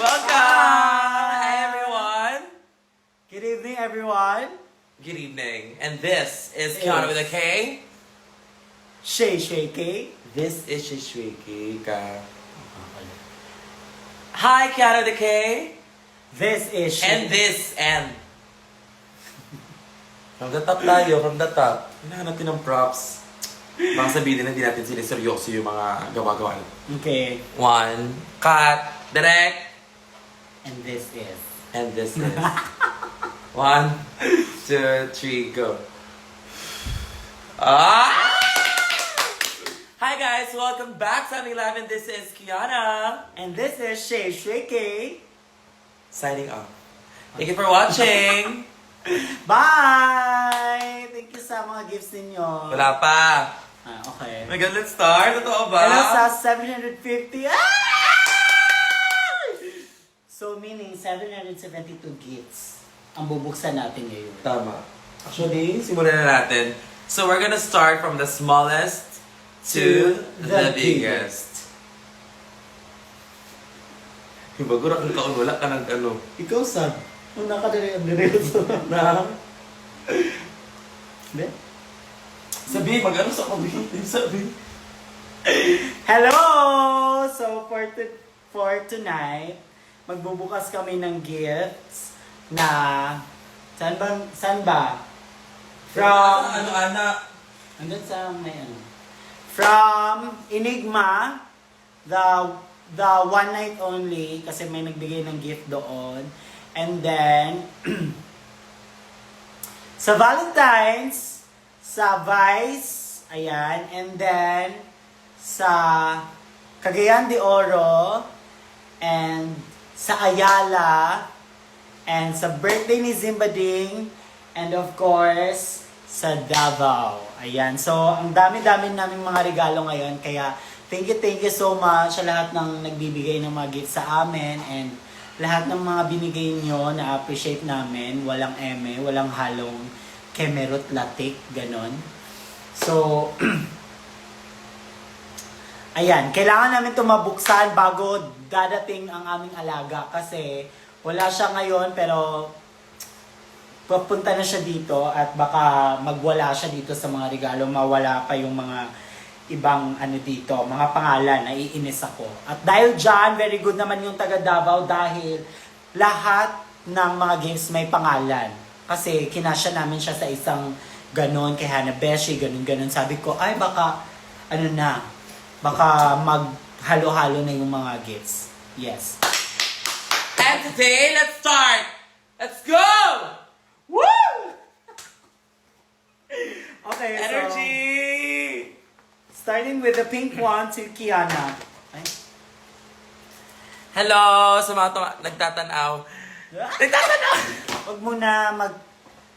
Welcome! Hi, everyone! Good evening, everyone. Good evening. And this is Kiana with a K. Shay K. This is Shishwiki. Hi, Kiana with a K. This is Shay. And this, and... From the top tayo, from the top. Hinahanap natin ng props. Baka sabihin na hindi natin siniseryoso yung mga gawa-gawa. Okay. One, cut, direct, And this is. and this is. 1, 2, 3, go. Ah! Hi guys, welcome back to 11. This is Kiana. And this is Shay K. Signing off. Thank you for watching. Bye! Thank you sa mga gifts ninyo. Wala pa. Okay. Oh my God, let's start. Totoo ba? Hello sa 750. So, meaning 772 gifts ang bubuksan natin ngayon. Tama. Actually, simulan na natin. So we're gonna start from the smallest to the biggest. Bago na kung kaon, wala ka ng ano. Ikaw, Sam. Kung nakadire-diretso na. Hindi? Sabi, mag-ano sa community, sabi. Hello! So, for tonight, magbubukas kami ng gifts na... Saan ba? From... Ano, anak? Andun sa may ano. From Enigma, the one night only, kasi may nagbigay ng gift doon. And then, sa Valentine's, sa Vice, ayan. And then, sa Cagayan de Oro, and sa Ayala, and sa birthday ni Zimbading, and of course, sa Davao. Ayan. So, ang dami-dami naming mga regalo ngayon. Kaya, thank you so much sa lahat ng nagbibigay ng mga gifts sa amin, and lahat ng mga binigay nyo na appreciate namin. Walang eme, walang halong kemerot latik, ganon. So, ayan, kailangan namin ito mabuksan bago dadating ang aming alaga kasi wala siya ngayon pero papunta na siya dito at baka magwala siya dito sa mga regalo, mawala pa yung mga ibang ano dito, mga pangalan, naiinis ako. At dahil dyan, very good naman yung taga Davao dahil lahat ng mga games may pangalan. Kasi kinasya namin siya sa isang ganon kay Hanabeshi, ganon. Sabi ko, ay baka, ano na, baka maghalo-halo na yung mga gifts. Yes. And today, let's start! Let's go! Woo! Okay, Energy! so, starting with the pink one to Kiana. Ay. Hello sa mga nagtatanaw. Nagtatanaw! Huwag muna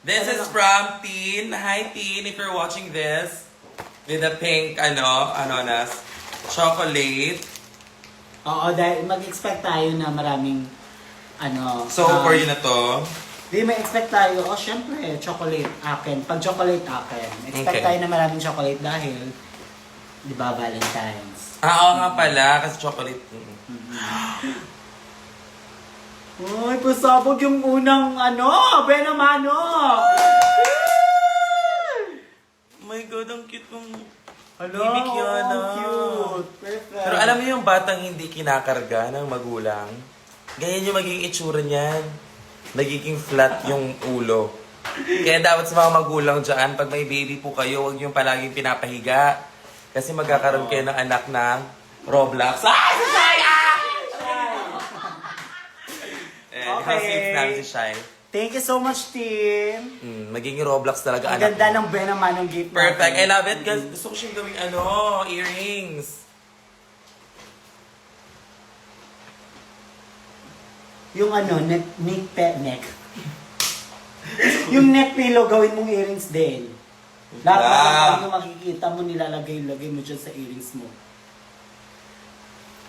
This Ano is lang? from Teen. Hi Teen, if you're watching this. With the pink, chocolate. Oo, dahil mag-expect tayo na maraming So, for you na to. Di may expect tayo, syempre, chocolate akin. Pag chocolate akin, expect Okay. tayo na maraming chocolate dahil, di ba, Valentine's. Oo nga pala, kasi chocolate. Uy, pasabog yung unang, Benamano! Oh my God, ang cute ng Hello, baby Kiana. cute. Perfect. Pero alam mo yung batang hindi kinakarga ng magulang? Ganyan yung magiging itsura niyan. Nagiging flat yung ulo. Kaya dapat sa mga magulang dyan, pag may baby po kayo, huwag yung palaging pinapahiga. Kasi magkakaroon kayo ng anak ng Roblox. Ah! Si Shai! And Okay. housemates namin si Shai. Thank you so much, team. Magiging Roblox talaga Ang anak ganda mo. ng Benamanong gift Perfect. I natin. love it guys. Gusto ko siyang gawing earrings. Yung neck. Yung neck pillow, gawin mong earrings din. Lahat ng makikita mo, nilalagay mo dyan sa earrings mo.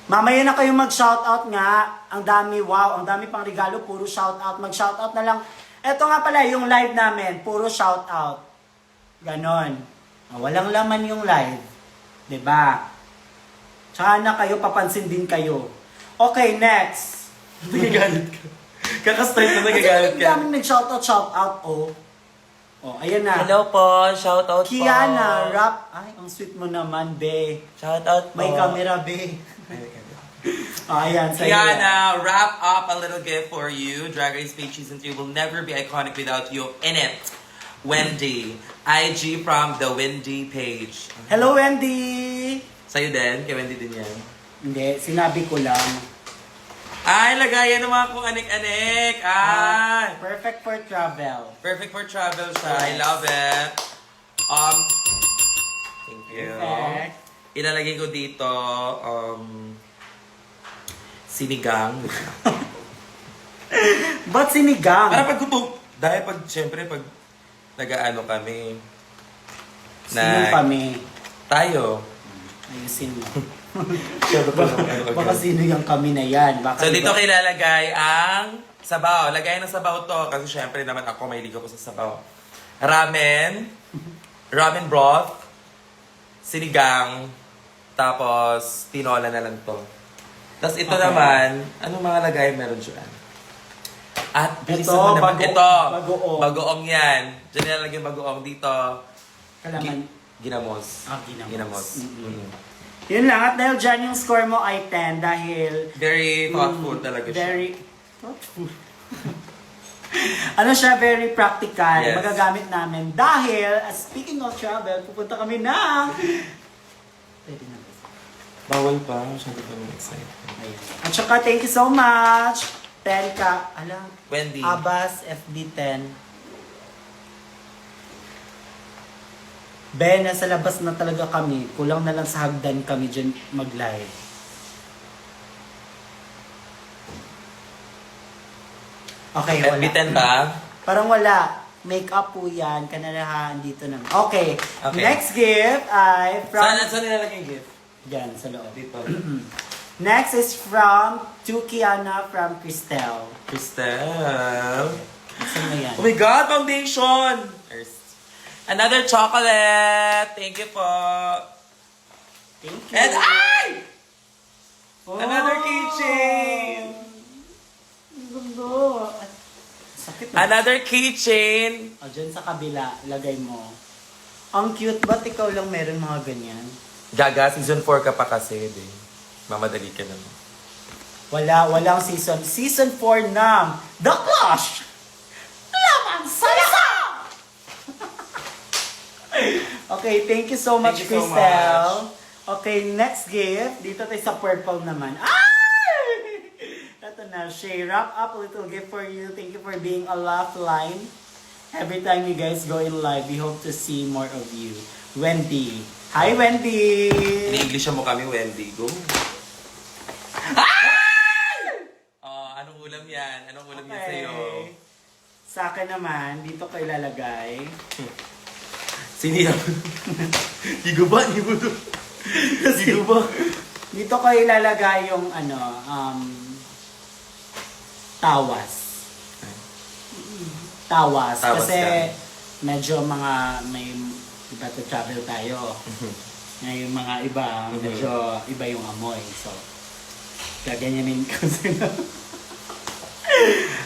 Mamaya na kayo mag-shoutout nga. Ang dami, wow, ang dami pang regalo, puro shoutout. Mag-shoutout na lang. Eto nga pala, yung live namin, puro shoutout. Ganon. Walang laman yung live. 'Diba? Tsaka na kayo, papansin din kayo. Okay, next. Nagagalit ka. Kakastart na nagagalit Kasi ka. ang daming nag-shoutout, oh. Oh, ayan na. Hello po, shoutout po. Kiana, rap. Ay, ang sweet mo naman, be. Shoutout po. May camera, be. Ayan, sa'yo. Kiana, wrap up a little gift for you. Drag Race Page Season 3 will never be iconic without you in it. Wendy. IG from the Wendy page. Hello, Wendy! Sa'yo din? Kay Wendy din yan. Hindi, sinabi ko lang. Ay, lagayan naman kung anik-anik. Ay. Perfect for travel. Perfect for travel siya. I love it. Thank you. Perfect. Ilalagay ko dito, sinigang. Ba't sinigang? Para pag gutom, dahil siyempre, pag nag-aano kami, Sino kami? tayo. Ayusin mo. Siyempre, Baka sino yung kami na yan? Baka So, dito kailalagay ang sabaw. Lagay ng sabaw to, kasi syempre naman ako, mahilig ako sa sabaw. Ramen broth, sinigang, tapos tinola na lang to. Tapos ito Okay. naman, anong mga lagay meron dyan? At bilisan Ito, mo naman. Ito, bagoong. bagoong yan. Diyan nilalagay yung bagoong dito. Kalaman. Ginamos. Ginamos. Ginamos. Mm-mm. Mm. Yun lang. At dahil dyan yung score mo ay 10 dahil Very thoughtful talaga siya. very thoughtful. Ano siya, very practical. Yes. Magagamit namin. Dahil, speaking of travel, pupunta kami na... Pwede na. Bawal pa. Masyado pa excited. Ayan. At saka, thank you so much. 10 ka. Alam. Wendy. Abbas, FB10. Ben, nasa labas na talaga kami. Kulang na lang sa hagdan kami dyan mag-live. Okay, wala. FB10 ba? Parang wala. Make-up po yan. Kanalahan dito naman. Okay. Okay. Next gift ay from... Saan nilalagay yung gift? Diyan, sa loob. Dito. Next is from Kiana from Cristel. Crystal. Saan mo yan? Oh my God, foundation! Another chocolate! Thank you po. Thank you. And ay! Oh! Another keychain! Ang ganda. Sakit na. Another keychain! O, dyan sa kabila, lagay mo. Ang cute. Ba't ikaw lang meron mga ganyan? Gaga, season 4 ka pa kasi, din. Mamadali ka naman. Walang season. Season 4 ng The Clash! Laman sa isa! Okay, thank you so much, Thank you so Cristel. Okay, next gift. Dito tayo sa purple naman. Ay! Ito na, Shay. Wrap up a little gift for you. Thank you for being a lifeline. Every time you guys go in live, we hope to see more of you. Wendy. Hi, Wendy! In-English mo kami, Wendy. Go. Oh, anong ulam yan? Anong ulam yan sa'yo? Sa akin naman, dito ko ilalagay. Siniyak. Higo ba? Higo to. Higo ba? Dito ko ilalagay yung tawas. Tawas. Tawas Kasi ka. medyo may iba to travel tayo. Yung mga iba, medyo iba yung amoy. So, gaganyanin ko sila.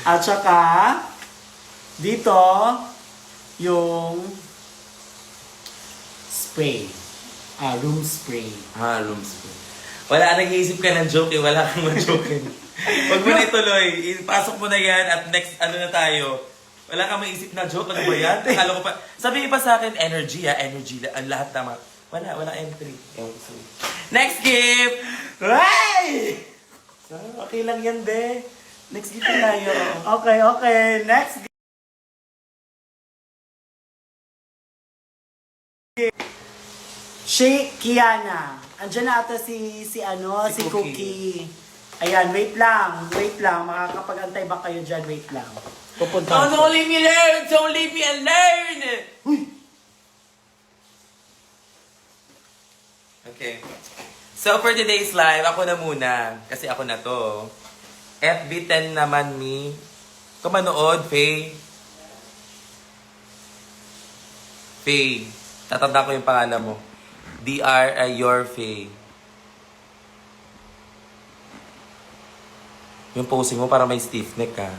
At saka, dito, yung spray. Room spray. Room spray. Wala, nag-iisip ka ng joke eh. Wala kang ma-joke eh. Huwag mo na ituloy. Ipasok mo na yan at next, na tayo. Wala kang maisip na joke. Ano ba yan? Akala ko pa. Sabihin pa sa akin, energy energy. Ang lahat tama. Wala entry. Next gift! Hey! Okay lang yan, be. Next gift na tayo. Okay. Next Kiana. Andiyan na ata si Si Cookie. Cookie. Ayan, wait lang. Makakapag-antay ba kayo dyan? Wait lang. Pupunta. Oh, don't leave me alone! Don't leave me alone! Okay. So, for today's live, ako na muna. Kasi ako na to. FB10 naman me. Kumanood, Faye. Faye. Tatanda ko yung pangalan mo. DR, your Faye. Yung posing mo para may stiff neck ka.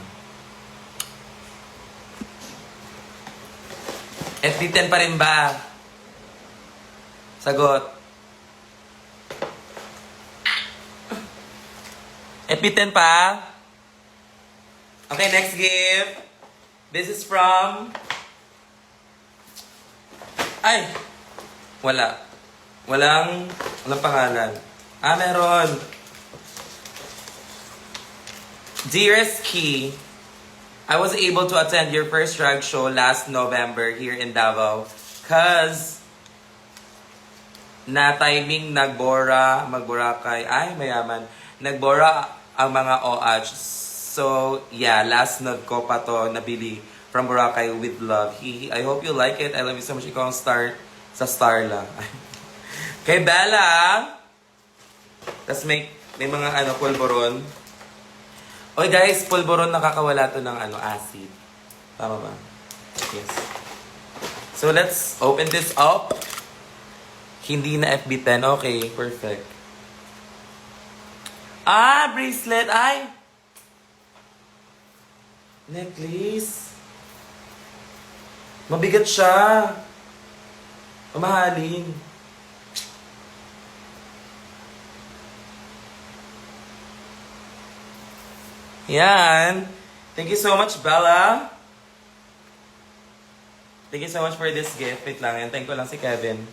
FD10 pa rin ba? Sagot. FD10 pa? Okay, next gift. This is from... Ay! Wala. Walang pangalan. Meron. Dearest Key, I was able to attend your first drag show last November here in Davao cause na timing magborakay, ay mayaman, nagbora ang mga OH. So, yeah, last nod ko pa to nabili from Boracay with love. I hope you like it. I love you so much. Ikaw ang star sa Starla. Kay Bella. Tapos may mga pulboron. Oy guys, pulboron nakakawala to ng acid. Tama ba? Yes. So let's open this up. Hindi na FB10. Okay, perfect. Bracelet. Ay! Necklace. Mabigat siya. Mamahalin. Yan. Thank you so much, Bella. Thank you so much for this gift. Wait lang, antayin ko lang si Kevin.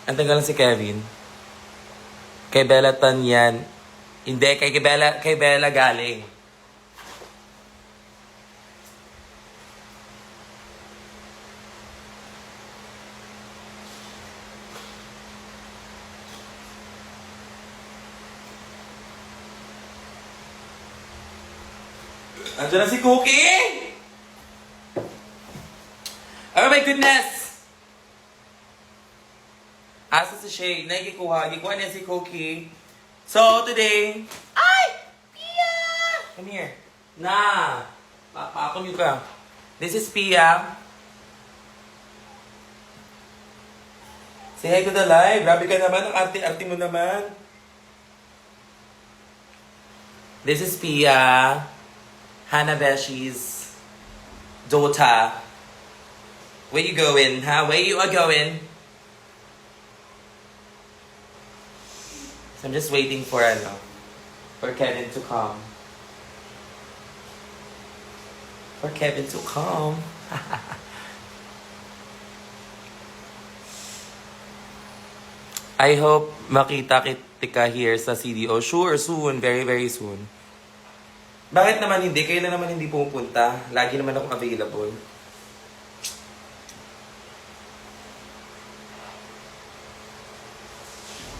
Antayin ko lang si Kevin. Kay Bella Tan yan. Hindi, kay Bella galing. Andiyan na si Cookie! Oh my goodness! Asa si Shay? Nakikikuha. Gikuha niya si Cookie. So, today... Ay! Pia! Come here. Na! Paakon yun ka. This is Pia. Say hi to the live. Grabe ka naman. Ang arte-arte mo naman. This is Pia. Hanabeshi's daughter. Where you going, huh? Where you are going? So I'm just waiting for Kevin to come. For Kevin to come. I hope makita kita here sa CDO. Sure, soon. Very, very soon. Bakit naman hindi? Kailan naman hindi pumupunta? Lagi naman akong available.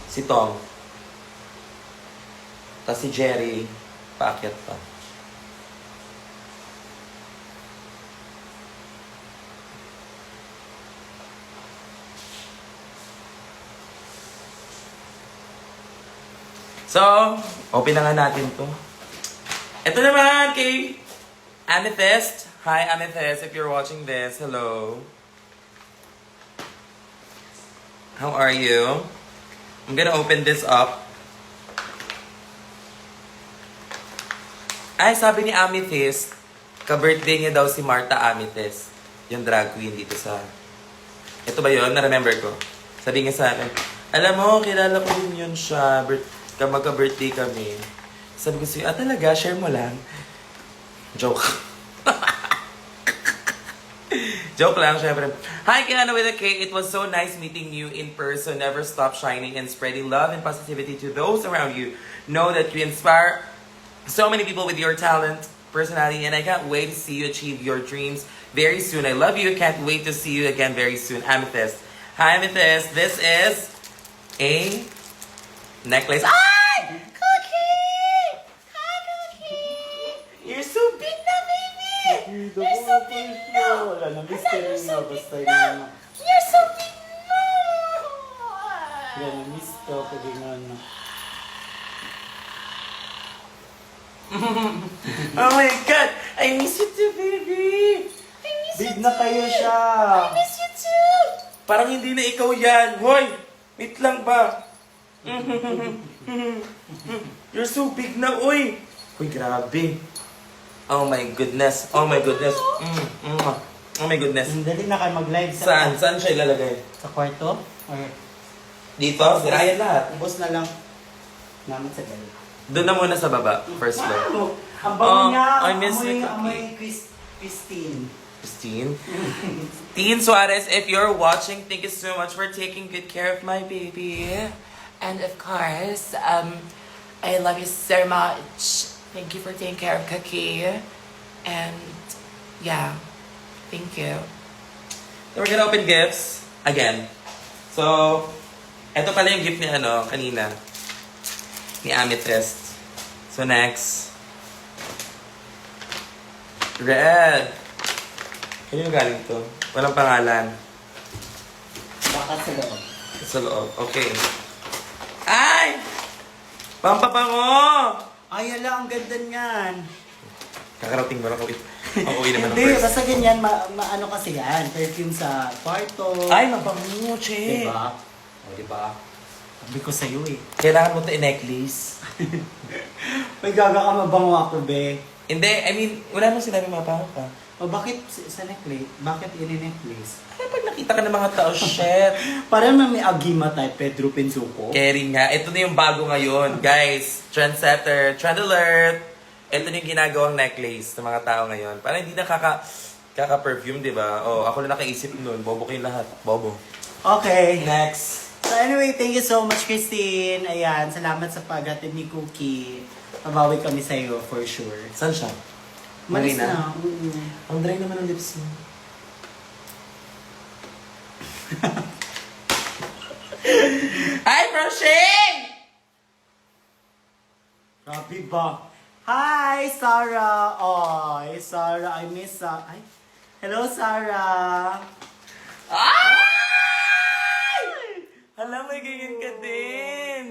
Si Tom. Tapos si Jerry. Paakyat pa. So, open na nga natin to. Ito naman kay Amethyst. Hi Amethyst, if you're watching this, hello. How are you? I'm gonna open this up. Ay, sabi ni Amethyst, ka-birthday niya daw si Martha Amethyst. Yung drag queen dito sa... Ito ba yun? Na-remember ko. Sabi niya sa akin, alam mo, kilala ko din yun siya. Magka-birthday kami. Sabi ko sa'yo, talaga? Share mo lang. Joke. Joke lang, syempre. Hi, Kiana with a K. It was so nice meeting you in person. Never stop shining and spreading love and positivity to those around you. Know that you inspire so many people with your talent, personality, and I can't wait to see you achieve your dreams very soon. I love you. Can't wait to see you again very soon. Amethyst. Hi, Amethyst. This is a necklace. Ay! You're so big na, baby! You're so big na! Wala na, mystery You're so na. big Basta na! yun. You're so big na! Wala na, miss to. Pwede nga na. Oh my God! I miss you too, baby! I miss Big you na too! kayo siya. I miss you too! Parang hindi na ikaw yan. Hoy! Wait lang ba? You're so big na, uy! Uy, grabe. Oh my goodness. Oh my goodness. Oh my goodness. Dali na kayo mag-live Saan? Saan siya ilalagay? sa kwarto. Or Dito? Sirayan lahat. ubos na lang namin sa galit. Doon na muna sa baba. First floor. Wow! Ang bango niya! I miss Amoy, you, amoy Christine. Christine? Teen Suarez, if you're watching, thank you so much for taking good care of my baby. And of course, I love you so much. Thank you for taking care of Cookie. And yeah, thank you. So we're gonna open gifts again. So, eto pala yung gift ni kanina. Ni Amethyst. So next. Red. Kanino galing to? Walang pangalan. Baka sa loob. Sa loob. Okay. Ay! Pampapango! Ay, ala, ang ganda niyan. Kakarating mo lang ako. Uuwi naman ng Hindi, first. basta ganyan, ano kasi yan, perfume sa kwarto. Ay, mapango, che. Diba? O, diba? Sabi ko sa'yo eh. Kailangan mo to i-necklace. May gaga ka mabango ako, be. Hindi, I mean, wala nang sinabi mapango ka. O, bakit sa necklace? Bakit ini-necklace? Ay, pag nakita ka ng mga tao, shit. Parang may agima type, Pedro Pensuko. Carry nga. Ito na yung bago ngayon. Guys, trendsetter, trend alert. Ito na yung ginagawang necklace ng mga tao ngayon. Parang hindi na kaka-perfume, di ba? Oh, ako na nakaisip nun. Bobo kayo lahat. Bobo. Okay. Next. So anyway, thank you so much, Christine. Ayan, salamat sa paghatid ni Cookie. Mabawi kami sa'yo, for sure. Saan siya? Malis Marina? na. Ang dry naman ang lips mo. Hi, Proshing! Grabe ba? Hi, Sarah! Ay, Sarah, I miss Ay, hello, Sarah! Ay! Hala, may ganyan ka din.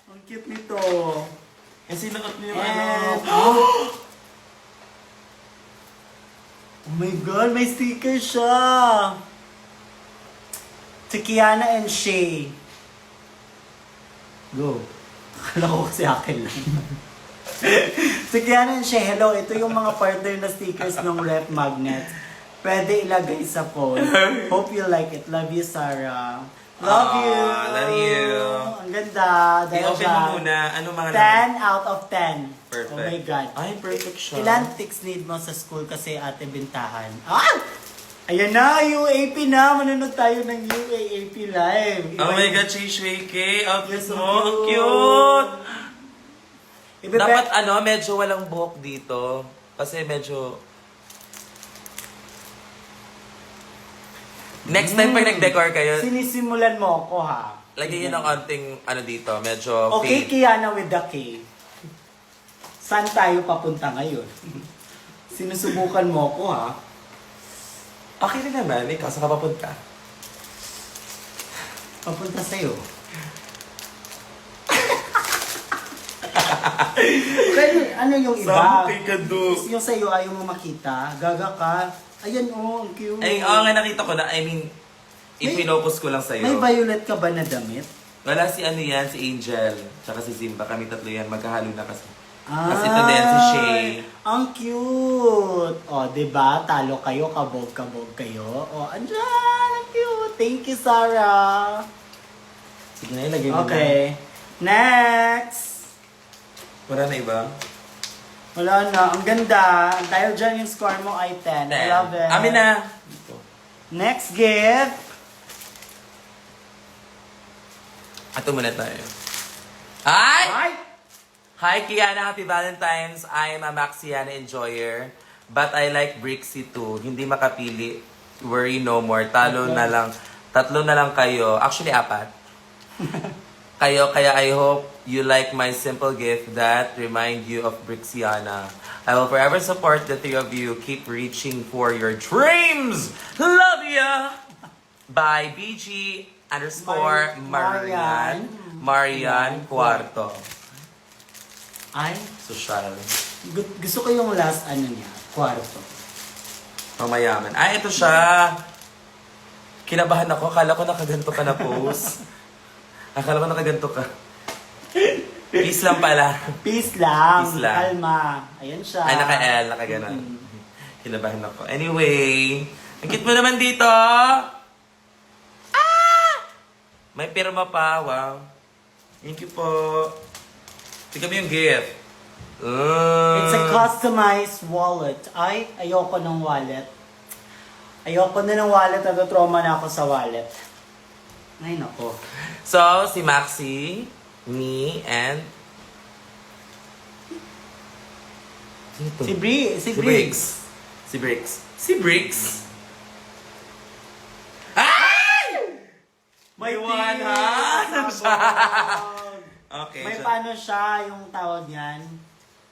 Ang cute nito. Eh, sinuot niyo yung And, ano. Oh my God, may sticker siya! Si Kiana and Shay. Go. Akala ko kasi akin lang. Si Kiana and Shay, hello. Ito yung mga partner na stickers ng ref magnet. Pwede ilagay sa phone. Hope you like it. Love you, Sarah. Love you! Love you. Ang ganda. Dahil I-open mo dyan, muna. Ano mga 10 out of 10. Perfect. Oh my God. Ay, perfect siya. Ilan tics need mo sa school kasi ate bintahan? Ah! Ayan na, UAP na. Manunod tayo ng UAP live. Oh my God, Chishuike. Outfit Yes, so mo. Ang cute. cute. Ibe- Dapat medyo walang buhok dito. Kasi medyo... Next time pag nag-decor kayo, Sinisimulan mo ako ha. lagyan nyo ng konting dito. Medyo Okay, fade. Kiana with the K. Saan tayo papunta ngayon? Sinusubukan mo ako ha. Okay rin naman. Ikaw, saan ka papunta? Papunta sa'yo. Pero ano yung iba? ka do. Yung sa'yo ayaw mo makita. Gaga ka. Ayan ang cute. Ay, oo nga, nakita ko na. I mean, ipinopos ko lang sa'yo. May violet ka ba na damit? Wala si yan, si Angel. Tsaka si Zimba. Kami tatlo yan. Magkahalo na kasi. Ah, Kasi ito din, si Shay. Ang cute! O, diba? Talo kayo, kabog kayo. O, andyan! Ang cute! Thank you, Sarah! Sige na, ilagay mo Okay. Next! na. Wala na iba? Wala na. Ang ganda. Dahil dyan yung score mo ay 10. I love it. Amin na. Dito. Next gift. Ato muna tayo. Hi! Ay! Hi, Kiana. Happy Valentine's. I'm a Maxiana enjoyer. But I like Brixie too. Hindi makapili. Worry no more. Tatlo na lang kayo. Actually, 4. Kayo, kaya I hope you like my simple gift that remind you of Brixiana. I will forever support the three of you. Keep reaching for your dreams. Love ya! By BG_Marian Cuarto. Ay, Social. gusto ko yung last niya, kwarto. Pamayaman. Ay, ito siya. Kinabahan ako. Akala ko nakaganto ka na post. Akala ko nakaganto ka. Peace lang pala. Peace lang. Peace lang. Kalma. Ayan siya. Ay, naka-L, naka-ganon. Kinabahan ako. Anyway, ang cute mo naman dito. May pirma pa, wow. Thank you po. Tignan mo yung gift. It's a customized wallet. Ay, ayoko ng wallet. Ayoko na ng wallet. Nag-trauma na ako sa wallet. Ay, nako. So, si Maxi, me, and... Sino to? Si Briggs. Si Briggs. Si Briggs. Si Briggs. Ay! May Iwan, tips, ha? may sabog. Okay. May so- paano siya yung tawag yan?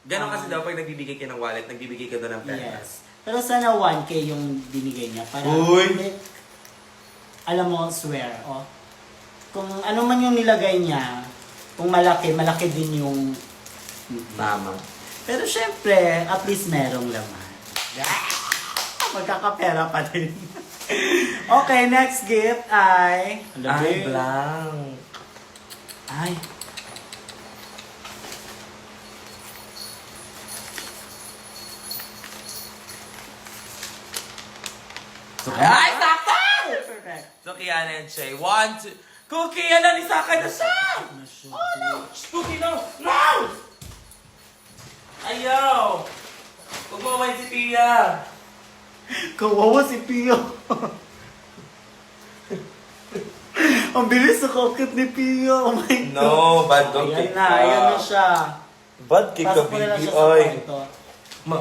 Ganon kasi daw pag nagbibigay ka ng wallet, nagbibigay ka doon ng pera. Yes. Pero sana 1K yung binigay niya. Para, Uy! alam mo, swear. Oh. Kung ano man yung nilagay niya, kung malaki, malaki din yung... Tama. Pero syempre, at least merong laman. Magkakapera pa din. Okay, next gift ay... Ay, blank. Ay. So, ay, sakto! Perfect. So, Kiana and Shay. 1, 2... Cookie, yan na, nisaka na siya! Oh, no! Cookie, no! No! Ayaw! Huwag mo si Pia. Kawawa si Pio. Ang bilis sa kakit ni Pio. Oh my God. No, bad dog Ayan cake na, ka. ayan na siya. Bad cake ka, Pasok mo na lang baby. siya sa Ay. kwarto. Ma,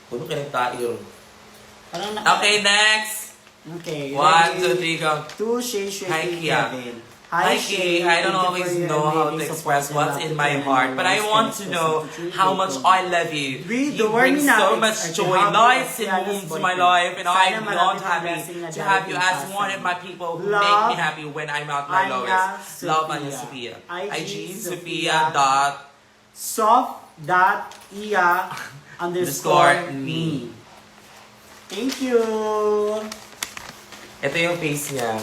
puno ka ng tayo. Parang na... Okay, next. Okay. 1, 2, 3, go. Two Shay Shay Hi, Kay Kia. Kevin. Hi, Kay. I don't Thank you always for your know how to amazing express support what's and in love my to heart, Kevin. but I want to know how much I love you. Read You the word bring na so it's much a joy, happy light and Kiana's warmth to my boyfriend. life, and Sana I'm beyond malapit ang happy blessing na to have you as darating one sa of my people who Love, make me happy when I'm at my Anya lowest. Love, Sophia. Anya Sophia. IG IG Sophia. Sophia dot soft.ia underscore me. Thank you. Ito yung face niya.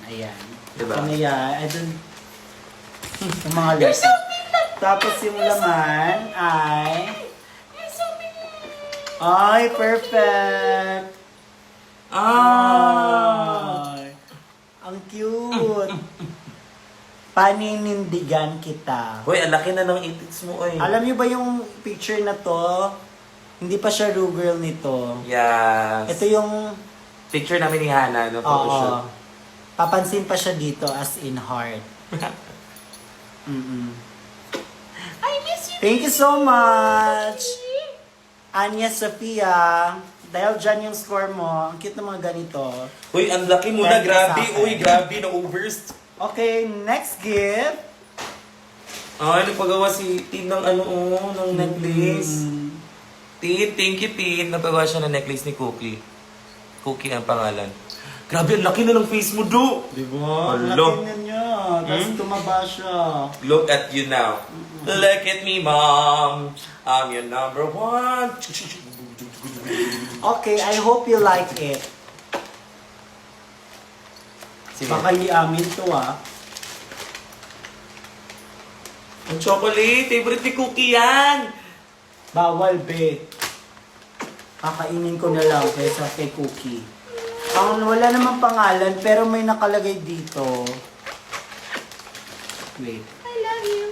Ayan. Diba? Kanaya, I don't... Yung mga letters. Tapos yung laman ay... Ay, perfect! Ay, ang cute! Paninindigan kita. Hoy, ang laki na ng itits mo, oy. Alam niyo ba yung picture na to? Hindi pa siya Rue Girl nito. Yes. Ito yung... Picture namin ni Hannah no Oo. photoshoot. Papansin pa siya dito as in heart. Mm-mm. I miss you. Thank you so much! Anya Sophia. Dahil dyan yung score mo, ang cute ng mga ganito. Uy, ang laki mo na, Thank you grabe. sa akin. Uy, grabe, na-overst. Okay, next gift. Ay, nagpagawa si Tin ng ano, ng necklace. Mm. Tin, thank you, Tin. Nagpagawa siya ng necklace ni Cookie. Cookie ang pangalan. Grabe, ang laki na ng face mo, Do. Diba? Ang Hello. laki na niya. Tapos tumaba siya. Look at you now. Look at me, Mom. I'm your number one. Okay, I hope you like it. Sige. Baka liamin to ah. Ang chocolate, favorite ni Cookie yan. Bawal, be. Kakainin ko na lang kaysa kay Cookie. Ang wala namang pangalan pero may nakalagay dito. Wait. I love you.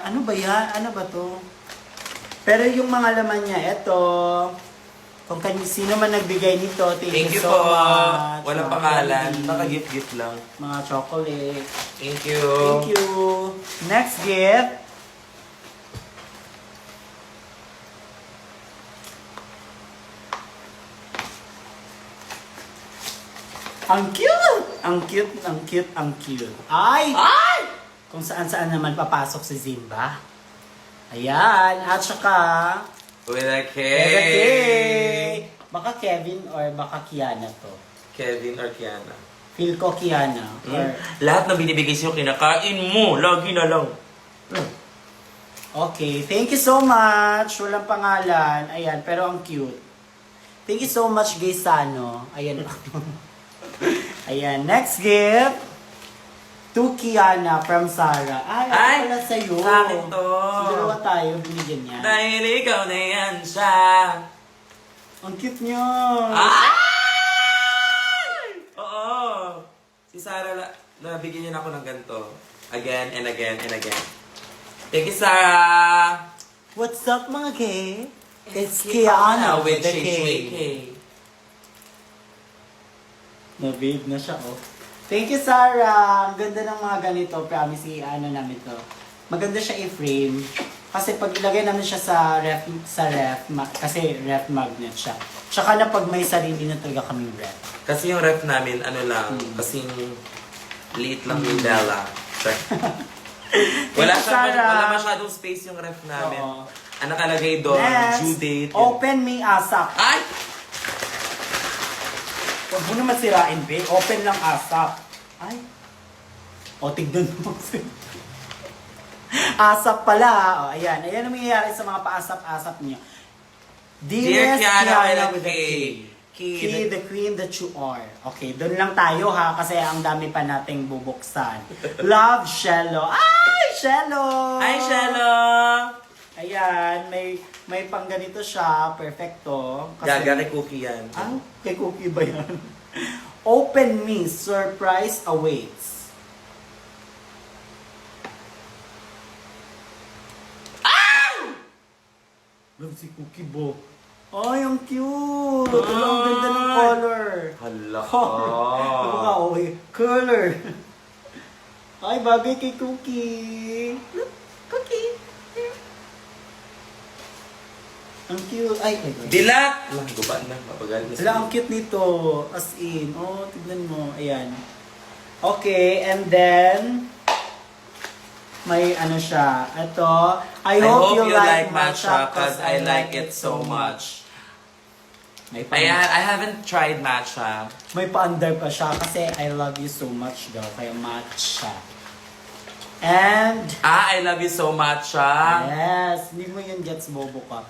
Ano ba yan? Ano ba to? Pero yung mga laman niya, eto. Kung sino man nagbigay nito, Thank you so po. much. Walang Mga pangalan. candy, Naka-gift-gift lang. Mga chocolate. Thank you. Thank you. Next gift. Ang cute! Ang cute, ang cute, ang cute. Ay! Ay! Kung saan-saan naman papasok si Zimba. Ayan. At saka... With a K. Okay. Baka Kevin or baka Kiana to. Kevin or Kiana. Feel ko Kiana. Or, Lahat na binibigay sa'yo, kinakain mo. Lagi na lang. okay. Thank you so much. Walang pangalan. Ayan. Pero ang cute. Thank you so much, Gaysano. Ayan. Ayan. Next gift. To Kiana from Sarah. Ay, Ay, ito pala sa'yo. sa akin to. So, dalawa tayo, binigyan niya. Dahil ikaw na yan siya. Ang cute niya. Oo. Si Sarah, nabigyan niya na ako ng ganito. Again and again and again. Thank you, Sarah. What's up, mga gay? It's Kiana with the K. Na-babe na siya, oh. Thank you, Sarah. Ang ganda ng mga ganito. Promise, namin to. Maganda siya i-frame. Kasi pag ilagay namin siya sa ref, kasi ref magnet siya. Tsaka na pag may sarili na talaga kaming ref. Kasi yung ref namin, ano lang, kasing liit lang yung Bella. Wala masyadong space yung ref namin. Oo. Ang nakalagay doon, Next, due date. open me ASAP. Ay! Huwag mo naman sirain, babe. Open lang ASAP. Ay. O, tignan mo. ASAP pala. O, ayan. Ayan ang mangyayari sa mga pa-ASAP-ASAP niyo. Dear Kiana with a K. Key, the queen that you are. Okay, doon lang tayo ha, kasi ang dami pa nating bubuksan. Love, Shello. Ay, Shello! Hi, Shello! Ayan, may pang ganito siya. Perfecto. Gaga kay Cookie yan. Ah, kay Cookie ba yan? Open me, surprise awaits. Love si Cookie Bo. Ay, ang cute! Ano, ang ganda ng color. Hala Ano nga, okay. Color. Ay, bagay kay Cookie. Look, Cookie. Ang cute. Ay. Dilat! Alam, gubaan na. Mapagal na Sila, ang cute nito. As in. Oh, tignan mo. Ayan. Okay, and then, may ano siya. Ito. I hope you like matcha cause I like it so much. May I haven't tried matcha. May pa-under pa siya kasi I love you so much daw. Kaya matcha. And, I love you so much, yes, hindi mo yun gets bobo ka.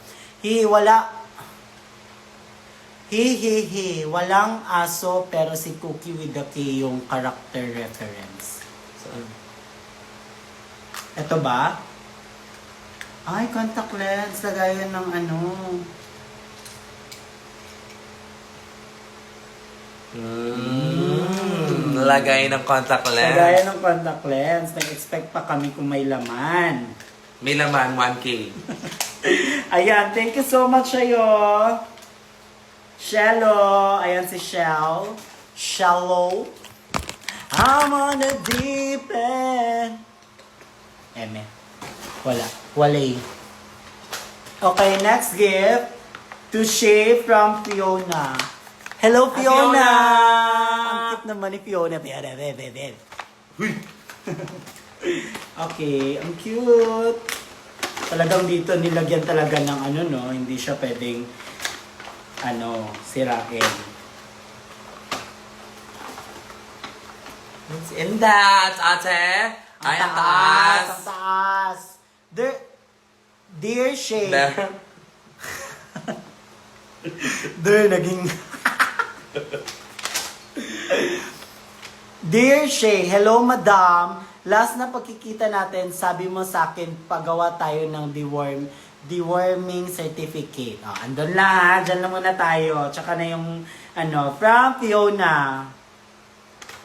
Walang aso pero si Cookie with the K yung character reference. Saan? Ito ba? Ay, contact lens. Lagayan ng ano. Lagay ng contact lens. Lagayan ng contact lens. Nag-expect pa kami kung may laman. May laman, 1K. Ayan, thank you so much sa'yo. Shello. Ayan si Shell. Shallow. I'm on the deep end. Eme. Wala. Walay. Okay, next gift. To Shay from Fiona. Hello, Fiona! Fiona! Ang cute naman ni Fiona. Okay, ang cute. Talagang dito nilagyan talaga ng ano, no? Hindi siya pwedeng sirain. What's in that, ate? Ay, ang taas. Ang taas. Dear Shay. Naging... Dear Shay, hello madam. Last na pagkikita natin, sabi mo sa akin, pagawa tayo ng deworming certificate. Andun lang ha, dyan lang muna tayo. Tsaka na yung, from Fiona.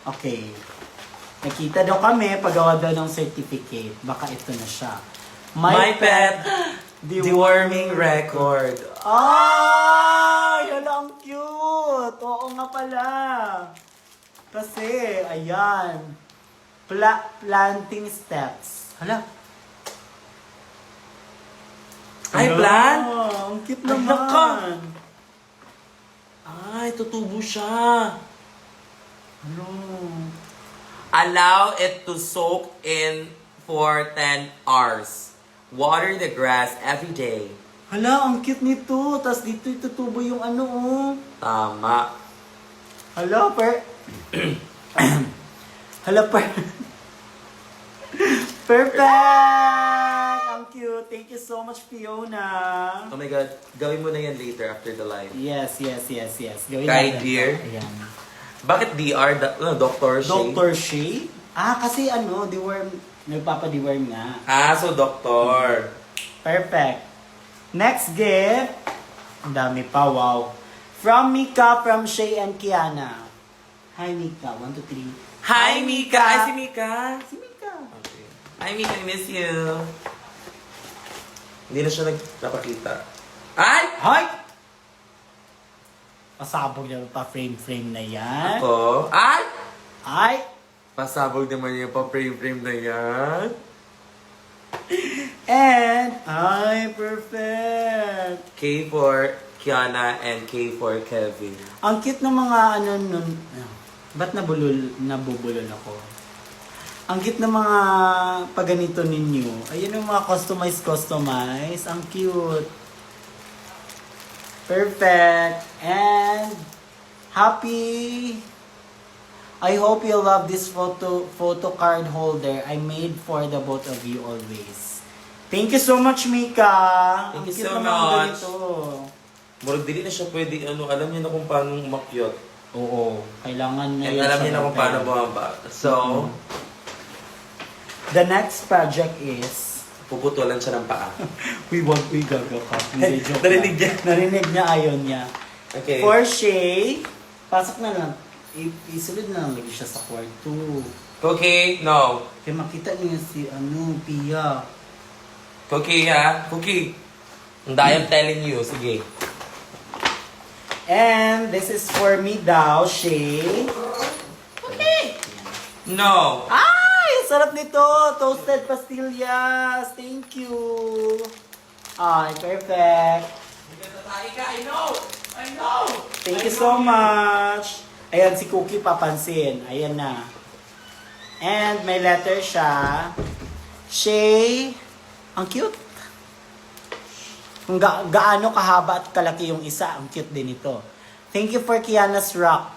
Okay. Nakita daw kami, pagawa daw ng certificate. Baka ito na siya. My pet deworming record. Ay! Hala, ang cute! Oo nga pala. Kasi, ayan. Planting steps. Hala. Ay, plant? Ang cute Ay, naman. naka. Ay, tutubo siya. Ano? Allow it to soak in for 10 hours. Water the grass every day. Hala, ang cute nito. Tapos dito itutubo yung oh. Tama. Hala, Hala, Perfect! Ang cute. Thank you so much, Fiona. Oh my God, gawin mo na yan later after the live. Yes. Gawin Kay natin dear? to. Ayan. Bakit DR? Dr. Shay? Dr. Shay? Kasi deworm, nagpapa-deworm nga. So doktor. Perfect. Next gift. Ang dami pa, wow. From Mika, from Shay and Kiana. Hi Mika, 1, 2, 3. Hi, Mika! Ay, si Mika! Si Mika. Okay. Hi, Mika, I miss you. Hindi na siya nagpapakita. Ay! Hi! Pasabog na pa frame na yan. Ako? Ay! Ay! Pasabog naman yung pa-frame na yan. And, ay, perfect. K for Kiana and K for Kevin. Ang cute ng mga nun. Ba't nabubulol ako? Ang cute ng mga paganito ninyo. Ayun yung mga customize. Ang cute. Perfect. And, happy. I hope you love this photo card holder I made for the both of you always. Thank you so much, Mika. Thank Ang you cute so ng mga much. ganito. Murag dili na siya pwede, alam niya na kung paano umakyot. Oo. Kailangan na And yun alam siya niya na kung paano mag- bumaba. So, The next project is puputulan siya ng paa. we gagakap. Hindi, joke Narinig lang. niya. Narinig niya, ayaw niya. Okay. For Shay, pasok na lang. Isulod na lang lagi siya sa kwarto. Cookie, no. Kaya makita niya si, Pia. Cookie, ha? Cookie. And I am telling you. Sige. And this is for me daw, Shay. Okay. No. Ay, sarap nito. Toasted pastillas. Thank you. Ay, perfect. I know. Thank you so much. Ayan, si Cookie papansin. Ayan na. And may letter siya. Shay. Ang cute. Kung gaano kahaba at kalaki yung isa, ang cute din ito. Thank you for Kiana's rock.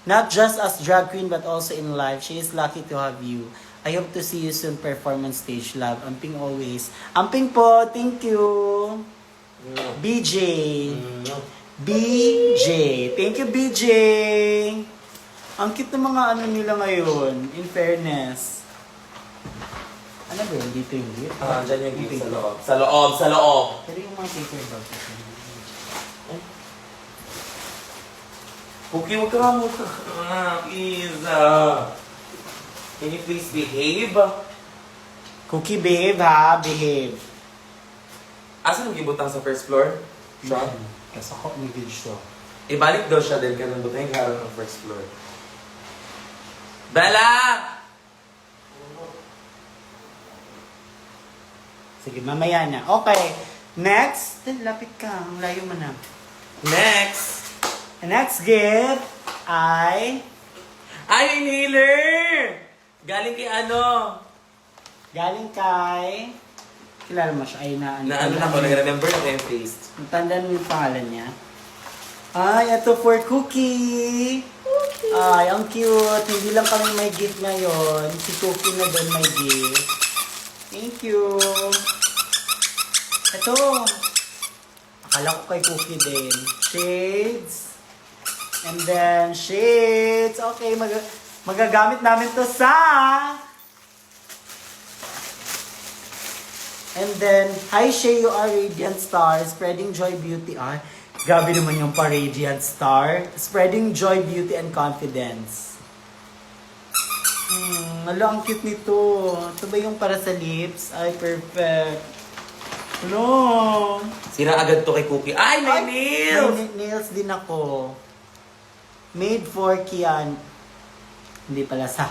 Not just as drag queen but also in life. She is lucky to have you. I hope to see you soon perform on stage, love. Amping always. Amping po, thank you. No. BJ. No. BJ. Thank you, BJ. Ang cute ng mga nila ngayon, in fairness. Ano ba yun? Dito yung gift? Dyan yung gift sa loob. Sa loob. Pero yung mga paper bag. Cookie, huwag ka muna. Please. Can you please behave? Cookie, behave ha. Behave. Asan ang gibutang sa first floor? Siya? Kasi ako may video. Ibalik daw siya din kanang butang yung harap ng first floor. Bella! Sige, mamaya na. Okay. Next. Lapit ka. Ang layo mo na. Next! Next gift ay Ay, inhaler! Galing kay ano? galing kay... Kilala mo siya. Ay, Na ano na ko, nag-remember na yung face. Tandaan mo yung pangalan niya. Ay, ito for Cookie. Ay, ang cute. Hindi lang kami may gift ngayon. Si Cookie na doon may gift. Thank you. Ito. Akala ko kay Cookie din. Shades. And then, shades. Okay, magagamit namin to sa... And then, hi Shay, you are radiant star, spreading joy, beauty. Ay, grabe naman yung pa-radiant star. Spreading joy, beauty, and confidence. Alo, ang cute nito. Ito ba yung para sa lips? Ay, perfect. Alo. Sira agad to kay Cookie. Ay, may nails! May nails din ako. Made for Kian. Hindi pala sa...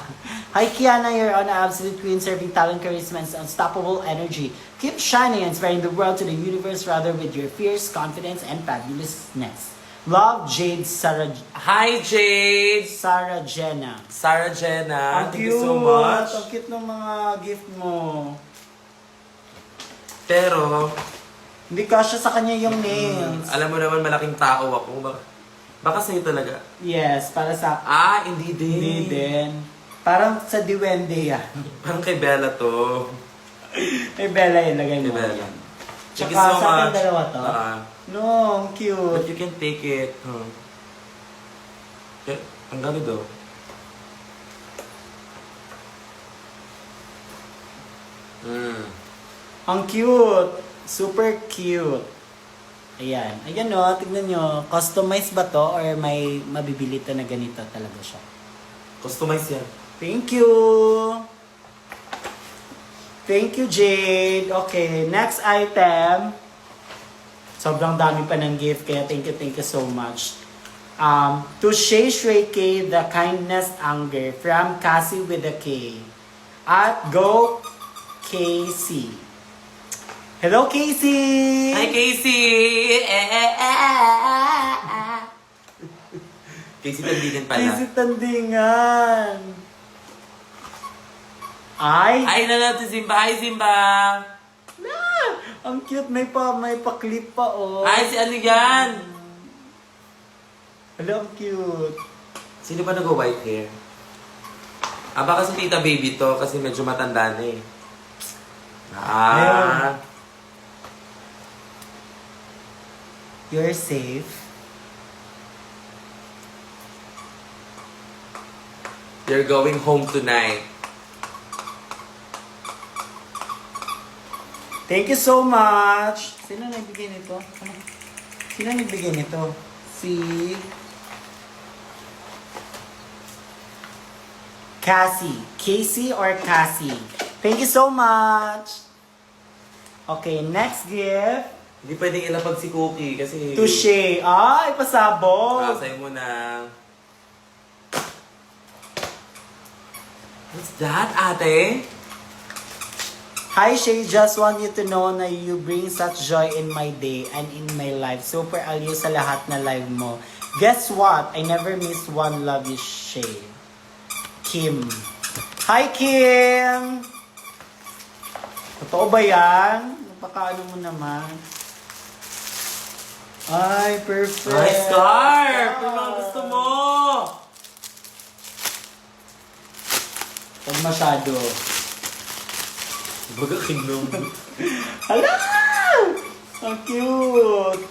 Hi Kiana, you're on an absolute queen, serving talent, charisma, and unstoppable energy. Keep shining and spreading the world to the universe rather with your fierce confidence and fabulousness. Love, Jade Sarah... Hi, Jade! Sarah Jenna. Sarah Jenna, Ang thank you so much. Ang cute ng mga gift mo. Pero, Hindi kasya sa kanya yung nails. alam mo naman malaking tao ako. Baka sa'yo talaga. Yes, para sa... Hindi din. Hindi din. Parang sa Diwende yan. Parang kay Bella to. May Bella ilagay Kay mo. Bella. Thank Tsaka you so sa ating much. dalawa to. No, ang But cute. you can take it. Ang gano daw. Mm. Ang cute! Super cute! Ayan. Ayan o, tignan nyo. Customize ba to or may mabibili to na ganito talaga siya? Customize yan. Thank you! Thank you, Jade. Okay, next item. Sobrang dami pa ng gift, kaya thank you so much. To Shay Shui K, the kindness anger from Cassie with a K. At Go KC. Hello, Casey! Hi, Casey! Casey Tandingan pala. Casey Tandingan. Ay! Ay na natin, Simba! Hi, Simba! Ang cute, may pa-clip pa, oh. Ay, si ano yan? Hello, ang cute. Sino ba nag-white hair? Baka si Tita Baby to kasi medyo matanda na eh. Ayun. You're safe. You're going home tonight. Thank you so much. Sino nagbigay nito? Sino nagbigay nito? Si Cassie. Casey or Cassie? Thank you so much. Okay, next gift. Hindi pwedeng ilapag si Cookie kasi... Touche. Ay, pasabog. Sa'yo mo na. What's that, ate? Hi Shay, just want you to know na you bring such joy in my day and in my life. Super aliw sa lahat na live mo. Guess what? I never miss one. Love you, Shay. Kim. Hi, Kim! Totoo ba yan? Napakaano mo naman. Ay, perfect. Ay, scarf! Ano ang gusto mo? Huwag masyado. Baga kingdom. Hala! Ang cute!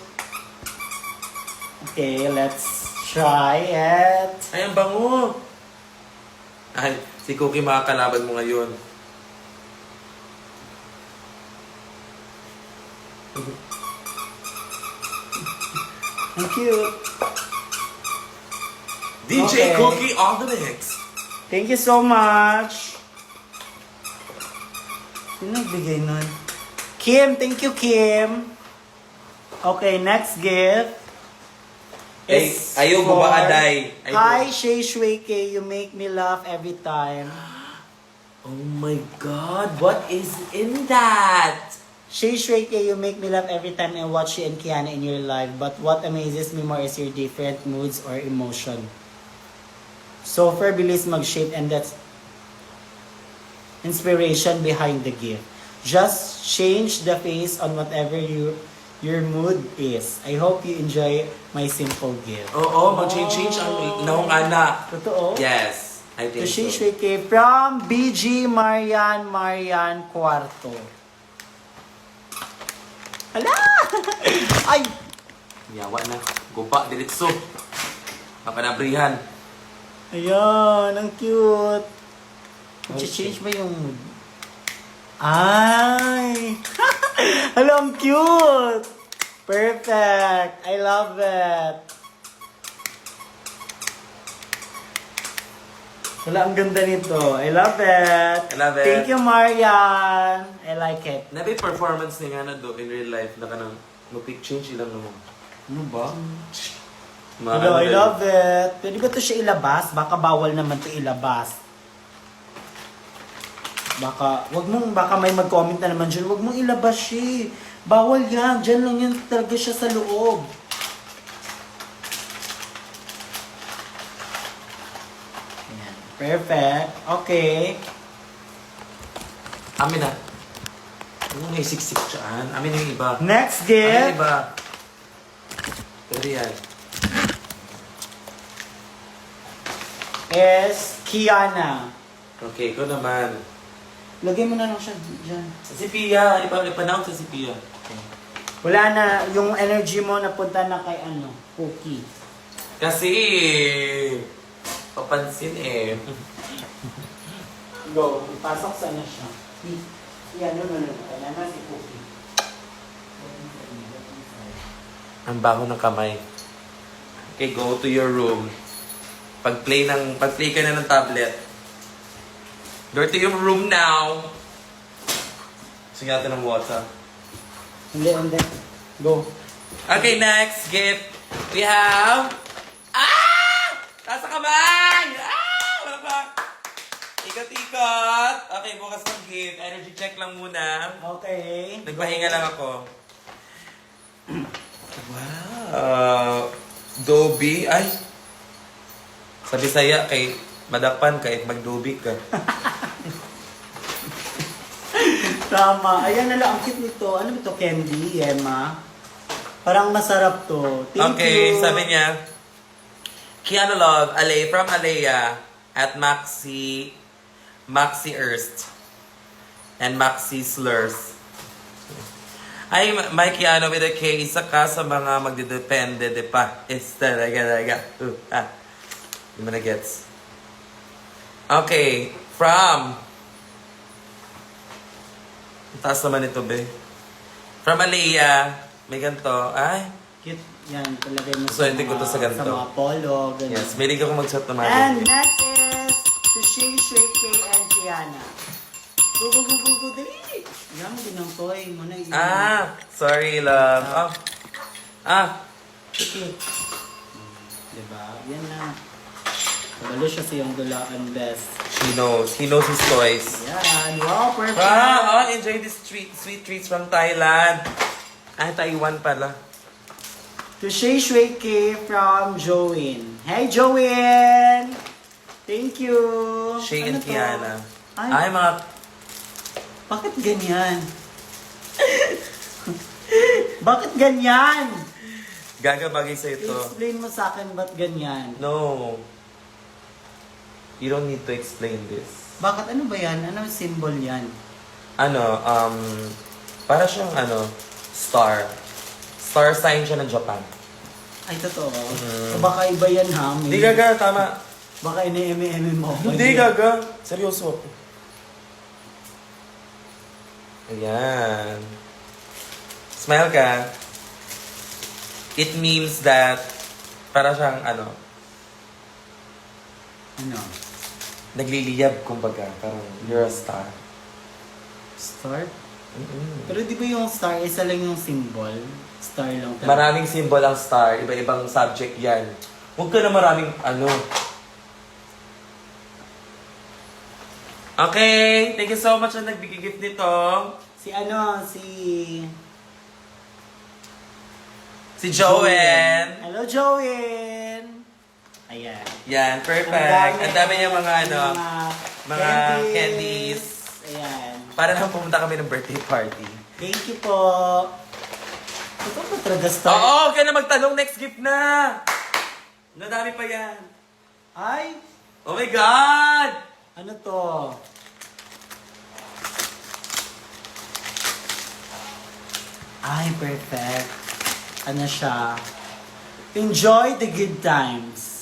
Okay, let's try it. Ay, ang bango! Ay, si Cookie makakalaban mo ngayon. Ang cute. DJ Okay. Cookie on the mix. Thank you so much. Sino nagbigay nun? Kim, thank you, Kim. Okay, next gift. Ay, is ayaw mo ba, for- Aday? Hi, Shay Shuike. You make me laugh every time. Oh my God, what is in that? Shay Shuike, you make me laugh every time I watch you and Kiana in your live. But what amazes me more is your different moods or emotion. So far, bilis mag-shape and that's inspiration behind the gift. Just change the face on whatever your mood is. I hope you enjoy my simple gift. Oo, mag-change ang naong anak. Totoo? Yes, I To think Shay so. Shuike from BG Marian Cuarto. Hala! Ay! Yawa na. Gupa, diritso. Mapanabrihan. Ayan, ang cute. Change ba yung mood? Ay! Hello, ang cute! Perfect! I love it! Wala, ang ganda nito. I love it! I love it. Thank you, Marian! I like it. Nabi performance ni nga na do in real life na kanang mag-pick change ilang naman. Ano ba? Mga Hello, ano I na love it. Pwede ba ito siya ilabas? Baka bawal naman ito ilabas. Baka may mag-comment na naman dyan, wag mong ilabas siya. Bawal yan. Dyan lang yan talaga siya sa loob. Ayan. Perfect. Okay. Amin na. Ano may siksik dyan? Amin na yung iba. Next Amin yung gift iba. Pero yan. is Kiana. Okay, ikaw naman. Lagay mo na lang siya dyan. Si Pia. Ipa-announce sa si Pia. Wala na, yung energy mo napunta na kay Cookie. Kasi, papansin eh. Go, pasok sana siya. Yeah, no. Ayan na si Cookie. Ang baho ng kamay. Okay, go to your room. Pag-play ka na ng tablet. Go to your room now. Sige natin ng water. Hindi. Go. Okay, next gift. We have... Taas sa kamay! Wala pa. Ikot-ikot. Okay, bukas ng gift. Energy check lang muna. Okay. Nagpahinga lang ako. Wow. Dobby. Ay. Sa Bisaya, kay madapan kahit magdobi ka. Tama. Ayan na lang. Ang cute nito. Ano ito? Candy, Emma? Parang masarap to. Thank Okay, you. sabi niya, Kiana Love, from Alea, at Maxi Erst, and Maxi Slurs. Ay, my Kiana with a K, isa ka sa mga magdidepende de pa. It's talaga. Hindi mo na gets. Okay, from... Ang taas naman ito, be. From Alea, may ganito. Ay, Cute. Yan, talagay mo Swerte ko to sa ganito. Sa mga polo, ganun. yes, mahilig ako mag-chat ng mga And ganyan. next is to Shay, Kay, and Kiana. Go, dali! Yan, ginangkoy mo na. Sorry, love. Sige. Diba? Yan na. Kabalo siya siyang dulaan best. He knows his toys. Yan. Wow, perfect. Enjoy these sweet treats from Thailand. Taiwan pala. To Shay, Kay from Joanne. Hey, Joanne! Thank you. Shay Ano and to? Kiana. Ay, Mga... bakit ganyan? Bakit ganyan? Gagabagay sa ito. Explain mo sa akin ba't ganyan. No. You don't need to explain this. Bakit ano ba yan? Ano symbol yan? Para siyang star. Star sign siya ng Japan. Ay, totoo. O baka iba yan ha? May- Hindi gaga, tama. Baka ini-eme-eme mo. Hindi gaga. Seryoso ako. Ayan. Smile ka. It means that para siyang Ano? nagliliyab kumbaga. Parang you're a star. Star? Mm-mm. Pero di ba yung star, isa lang yung symbol? Star lang talaga. Maraming symbol ang star. Iba-ibang subject yan. Huwag ka na maraming Okay. Thank you so much na nagbigay gift nito. Si Si Joanne. Hello, Joanne! Ayan. Yan, perfect. Ang dami niya mga mga candies. candies. Ayan. Para lang pumunta kami ng birthday party. Thank you po. Ito ba talaga star? Oo, kaya na magtanong. Next gift na. Nadami pa yan. Ay! Oh my God! Ano to? Ay, perfect. Ano siya? Enjoy the good times.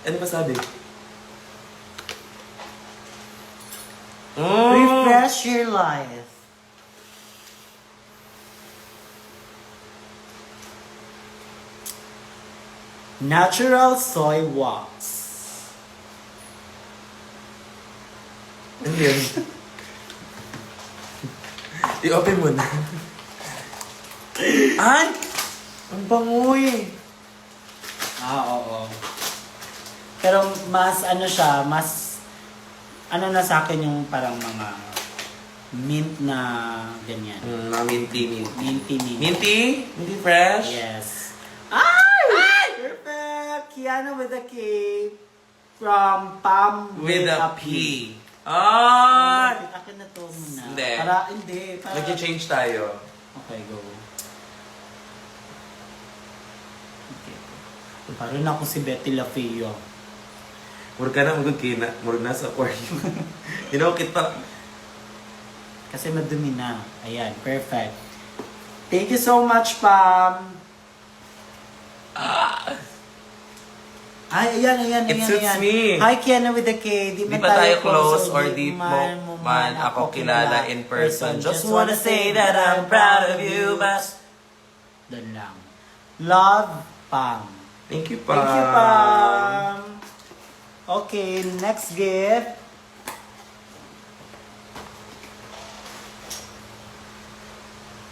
Ano ba sabi? Refresh your life. Natural soy wax. Ano yun? I-open mo na. Ay! Ang bangoy! Oo. Pero mas siya, mas na sa akin yung parang mga mint na ganyan. Mga minty. Minty. Minty? Minty fresh? Yes. Ay! Perfect! Kiana with a K from Pam With a P. Ay! Ay! Akin na to muna. Hindi. Hindi. Para... Nag-change tayo. Okay, go. Okay. Parang na ako si Betty Lafio. Murag ka na, murag na sa aquarium. Kita. Kasi madumi na. Ayan, perfect. Thank you so much, Pam. Ay, ayan. It suits me. Hi, Kiana with the K. Di ba tayo close or di mo man ako kilala in person? Just wanna say that I'm proud of you, but... Doon lang. Love, Pam. Thank you, Pam. Thank you, Pam. Okay, next gift.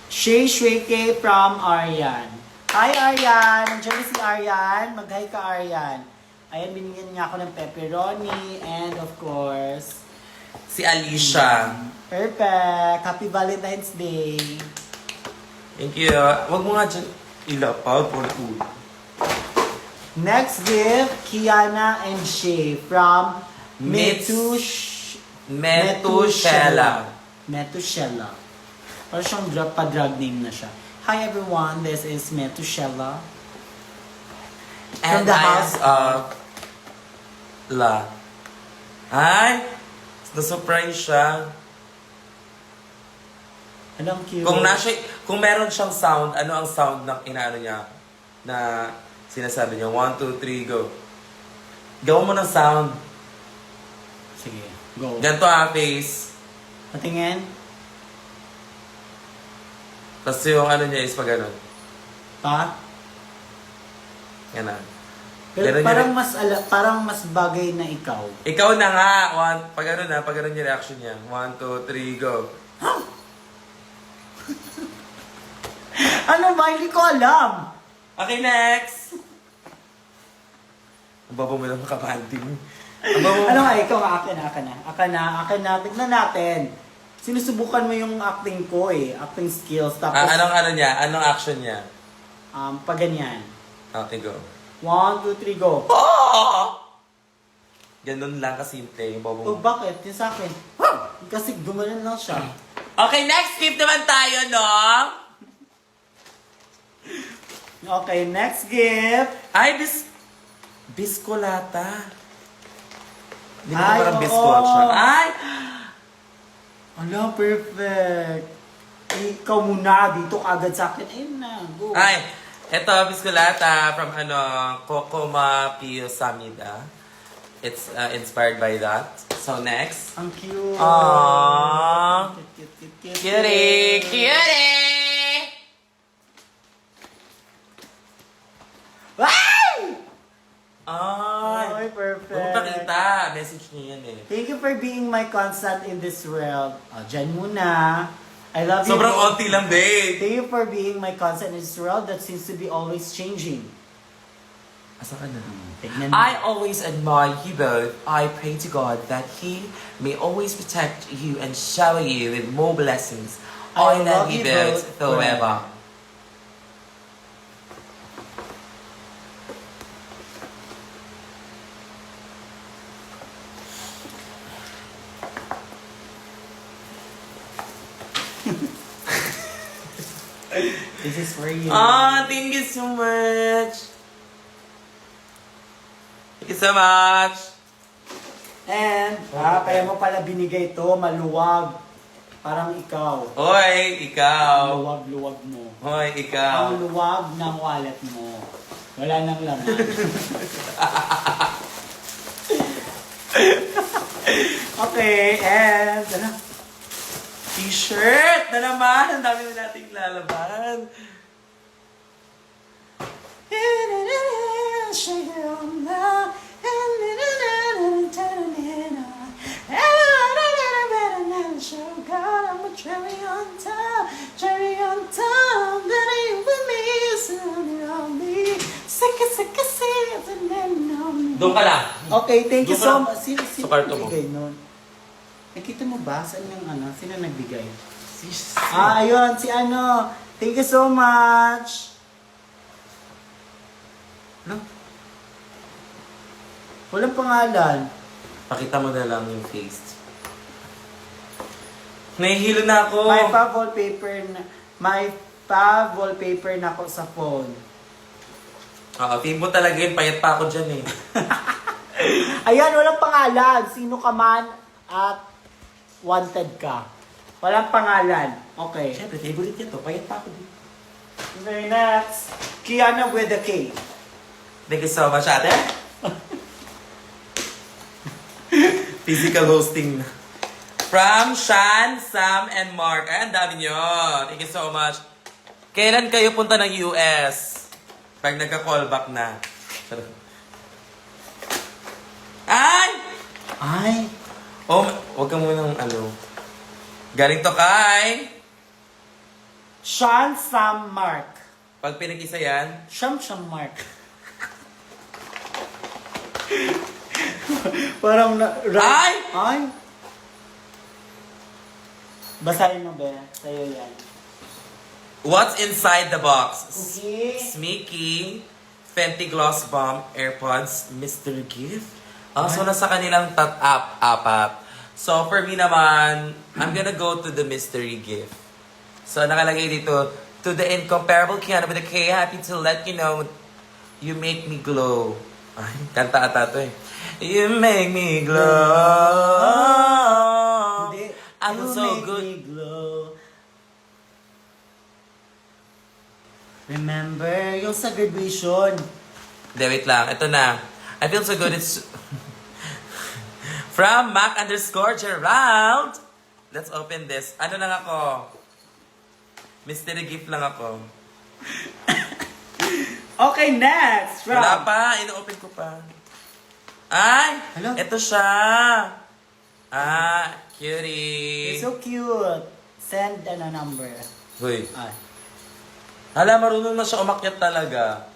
Shay Shweke from Aryan. Hi, Aryan! Nandiyan na si Aryan. Mag-hi ka, Aryan. Ayan, binigyan niya ako ng pepperoni and of course, Si Alicia. perfect! Happy Valentine's Day! Thank you. Wag mo nga dyan ilapaw for food. Next gift, Kiana and Shay from Metushella. Metushella. Parang siyang pa-drug name na siya. Hi everyone, this is Metushella. And the I house am, La. Hi! Na-surprise siya. Anong cute? Kung meron siyang sound, ano ang sound ng inaano niya? Na sinasabi niya, 1, 2, 3, go. Gawin mo ng sound. Sige, go. Ganito face. Patingin. Tapos yung ano niya is pag ganun. Pa? Yan na. Pero Ganun parang mas bagay na ikaw. Ikaw na nga. Pag ganun yung reaction niya. 1, 2, 3, go. Ano ba? Hindi ko alam. Okay, next! Ang babo mo lang makabanding. Ang babo mo. Ano nga, ikaw akin na. Tignan natin. Sinusubukan mo yung acting ko acting skills. Tapos, Anong niya? Anong action niya? pag ganyan. Okay, go. 1, 2, 3, go. Oh! Ganun lang kasimple yung babo Oh, mo. bakit? Yung sa akin. Kasi gumanon lang siya. Okay, next gift naman tayo, no? Okay, next gift. Ay, biskolata. Hindi mo Ay, parang oo. biscuit siya. Ay! Ala, perfect. Ikaw muna, dito ka agad sa akin. Ayun na, go. Ay, eto, biskolata from Kokoma Pio Samida. It's inspired by that. So, next. Ang cute. Aww. Cute. Cutie! Wow! Ay! Ay, perfect. Huwag mo pakita. Message niya yan eh. Thank you for being my constant in this world. Dyan muna. I love you. Sobrang onti lang, babe. Thank you for being my constant in this world that seems to be always changing. Asa ka na? Tignan mo. I always admire you both. I pray to God that He may always protect you and shower you with more blessings. I love you both forever. This is for you. Thank you so much. Thank you so much. And, kaya mo pala binigay ito, maluwag. Parang ikaw. Hoy, ikaw. Luwag-luwag mo. Hoy, Ang ikaw. luwag ng wallet mo. Wala nang laman. Okay, and ano? T-shirt na naman. Ang dami na nating lalaban. Cherry on top, that ain't with me, surrounded on me. Sika, and then on me. Doon ka lang. Okay, thank you Doon so ka. much. Sino Sa kwarto mo. nagbigay nun? Nakita mo ba? Saan yung ano? Sino nagbigay? Sis. Ayun, si ano. Thank you so much. Ano? Walang pangalan. Pakita mo na lang yung face. Nahihilo na ako. May wallpaper na ako sa phone. Feel mo talaga yun. Payat pa ako dyan eh. Ayan, walang pangalan. Sino ka man at wanted ka. Walang pangalan. Okay. Siyempre, favorite niya to. Payat pa ako din. Very next. Kiana with the K. Thank you so much, ate. Physical hosting na. From Shan, Sam, and Mark. Ay, ang dami nyo. Thank you so much. Kailan kayo punta ng US? Pag nagka-callback na. Ay! Ay, Oh, wag ka munang Galing to kay... Sean Sam Mark. Pag pinag-isa yan, Siyam Mark. Parang na... Ay! Ay! Basahin mo, Be. Sa'yo yan. what's inside the box? Okay. Sneaky, Fenty Gloss Bomb, AirPods, Mr. Gift. So nasa kanilang apat. So for me naman, I'm gonna go to the mystery gift. So nakalagay dito, to the incomparable Kiana with a K, happy to let you know, you make me glow. Ay, kanta ata to eh. You make me glow. Hindi. I'm You so make good. me glow. Remember, yung sa graduation. Hindi, wait lang. Ito na. I feel so good. It's from Mac_Gerald. Let's open this. Ano lang ako? Mystery gift lang ako. Okay, next. From... Wala pa. Ino-open ko pa. Ay! Hello? Ito siya. Cutie. It's so cute. Send number. Hoy. Ay. Hala, marunong na siya umakyat talaga.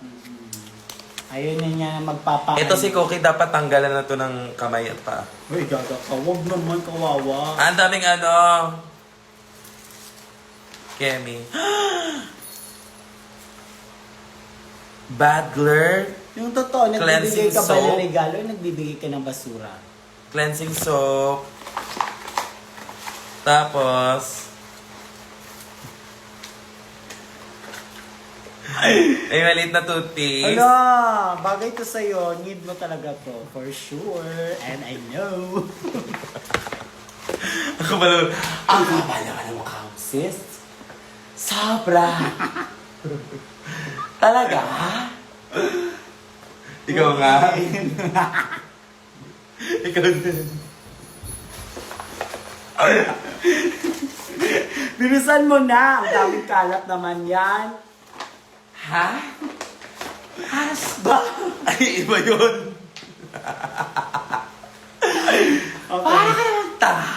Ayun na niya na magpapa... Ito si Cookie, dapat tanggalan na to ng kamay at paa. Uy, gaga ka. Huwag naman, kawawa. Ang daming Kemi. Badler. Yung totoo, nagbibigay Cleansing ka ba soap. ng regalo, nagbibigay ka ng basura. Cleansing soap. Tapos... Ay, maliit na toothpaste. Ala, bagay to sa'yo. Need mo talaga to. For sure. And I know. Ako pala, ang kapal naman ang mukha mo, sis. Sobra. Talaga? Ikaw nga? Ikaw din. Bilisan mo na. Ang daming kalat naman yan. Ha? Has ba? Ay, iba yun. Okay. Para ka naman tanga.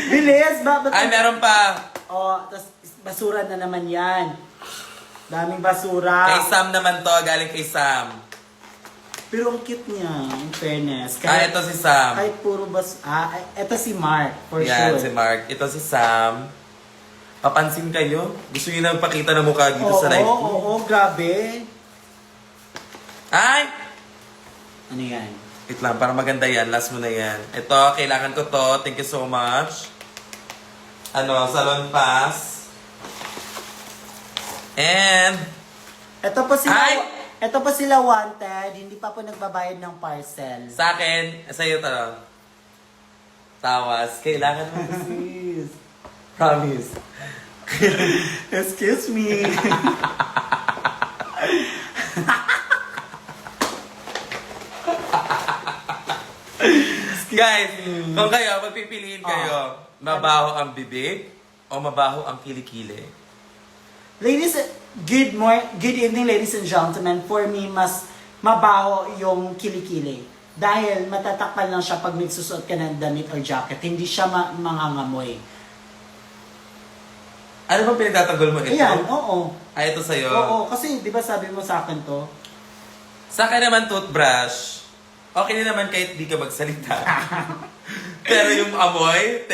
Bilis ba? Ba't- Ay, meron pa. Oh, tas basura na naman yan. Daming basura. Kay Sam naman to, galing kay Sam. Pero ang cute niya, in fairness. Ito si Sam. Kahit puro ito si Mark, for Yan, sure. si Mark. Ito si Sam. Papansin kayo? Gusto niyo na pakita ng mukha dito Oo, sa live ko? oo, grabe. Ay! Ano yan? Wait lang, para maganda yan. Last mo na yan. Ito, kailangan ko to. Thank you so much. Salon pass. And... Ay! Ito pa sila wanted, hindi pa po nagbabayad ng parcel. Sa akin, sa'yo to. Tawas. Kailangan mo to, sis. Promise. Excuse me. Guys, kung kayo, magpipiliin kayo, mabaho ang bibig o mabaho ang kilikili? Ladies, good evening ladies and gentlemen. For me, mas mabaho yung kilikili. Dahil matatakpan lang siya pag nagsusuot ka ng damit or jacket. Hindi siya mangangamoy. Ano bang pinagtatanggol mo ito? Ayan, oo. Ay, ito sa'yo. Oo, kasi di ba sabi mo sa akin to? Sa akin naman, toothbrush. Okay na naman kahit di ka magsalita. Pero yung amoy,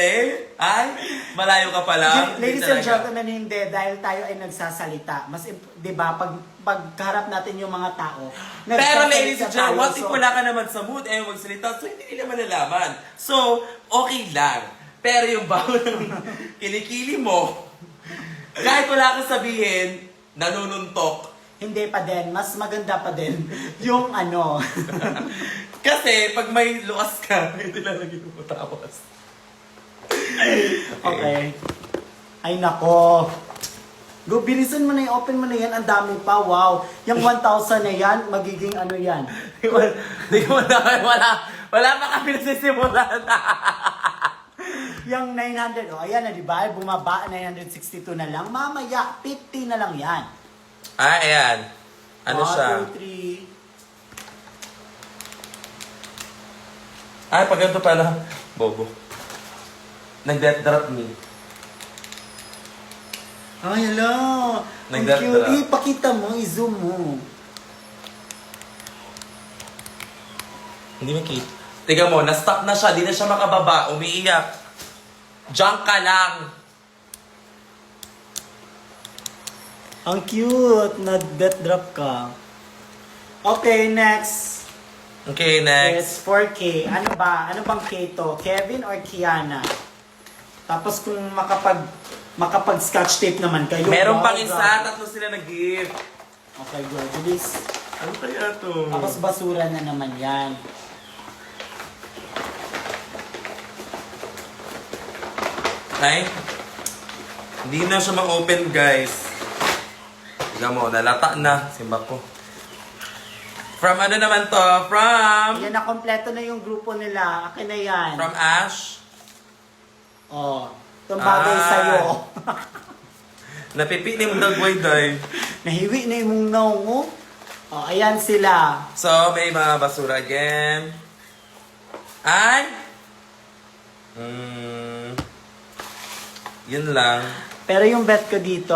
ay, malayo ka pa lang. Ladies Hindi and talaga. gentlemen, hindi. Dahil tayo ay nagsasalita. Mas, di ba, pagharap natin yung mga tao, Pero ladies and tayo, gentlemen, what if so- wala ka naman sa mood, magsalita, so hindi nila malalaman. So, okay lang. Pero yung baho ng kilikili mo, kahit wala kang sabihin, nanununtok. Hindi pa din. Mas maganda pa din yung ano. Kasi pag may lukas ka, hindi lalagyan mo tawas. Okay. Ay nako. Go, bilisan mo na yung open mo na yan. Ang dami pa, wow. Yung 1,000 na yan, magiging ano yan. Wala pa kami nasisimulan. Yung 900, oh, ayan na, di ba? Bumaba, 962 na lang. Mamaya, 50 na lang yan. Ah, ayan. Ano 1, siya? 2, 3. Ay, pag ganito pala. Bobo. Nag-death drop me. Ay, hello. Ang Nag-death cute. drop. Ipakita mo, i-zoom mo. Hindi makita. Tiga mo, na-stop na siya. Di na siya makababa. Umiiyak. Junk ka lang. Ang cute. Na-death drop ka. Okay, next. Okay, next. It's 4K. Ano ba? Ano bang K to? Kevin or Kiana? Tapos kung makapag-scotch tape naman kayo. Meron wow, pang isa. grabe. Tatlo sila nag-gift. Okay, good. Bilis. Ano kaya to? Tapos basura na naman yan. Ay, hindi na siya ma-open, guys. Tignan mo, nalata na. Simba ko. From ano naman to? From Yan na, kompleto na yung grupo nila. Akin na yan. From Ash. Oh, itong bagay Ah. sa'yo. Napipi ni mong dagway, day. Nahiwi na yung naungo. Oh, ayan sila. So, may mga basura again. Ay! Yun lang. Pero yung bet ko dito,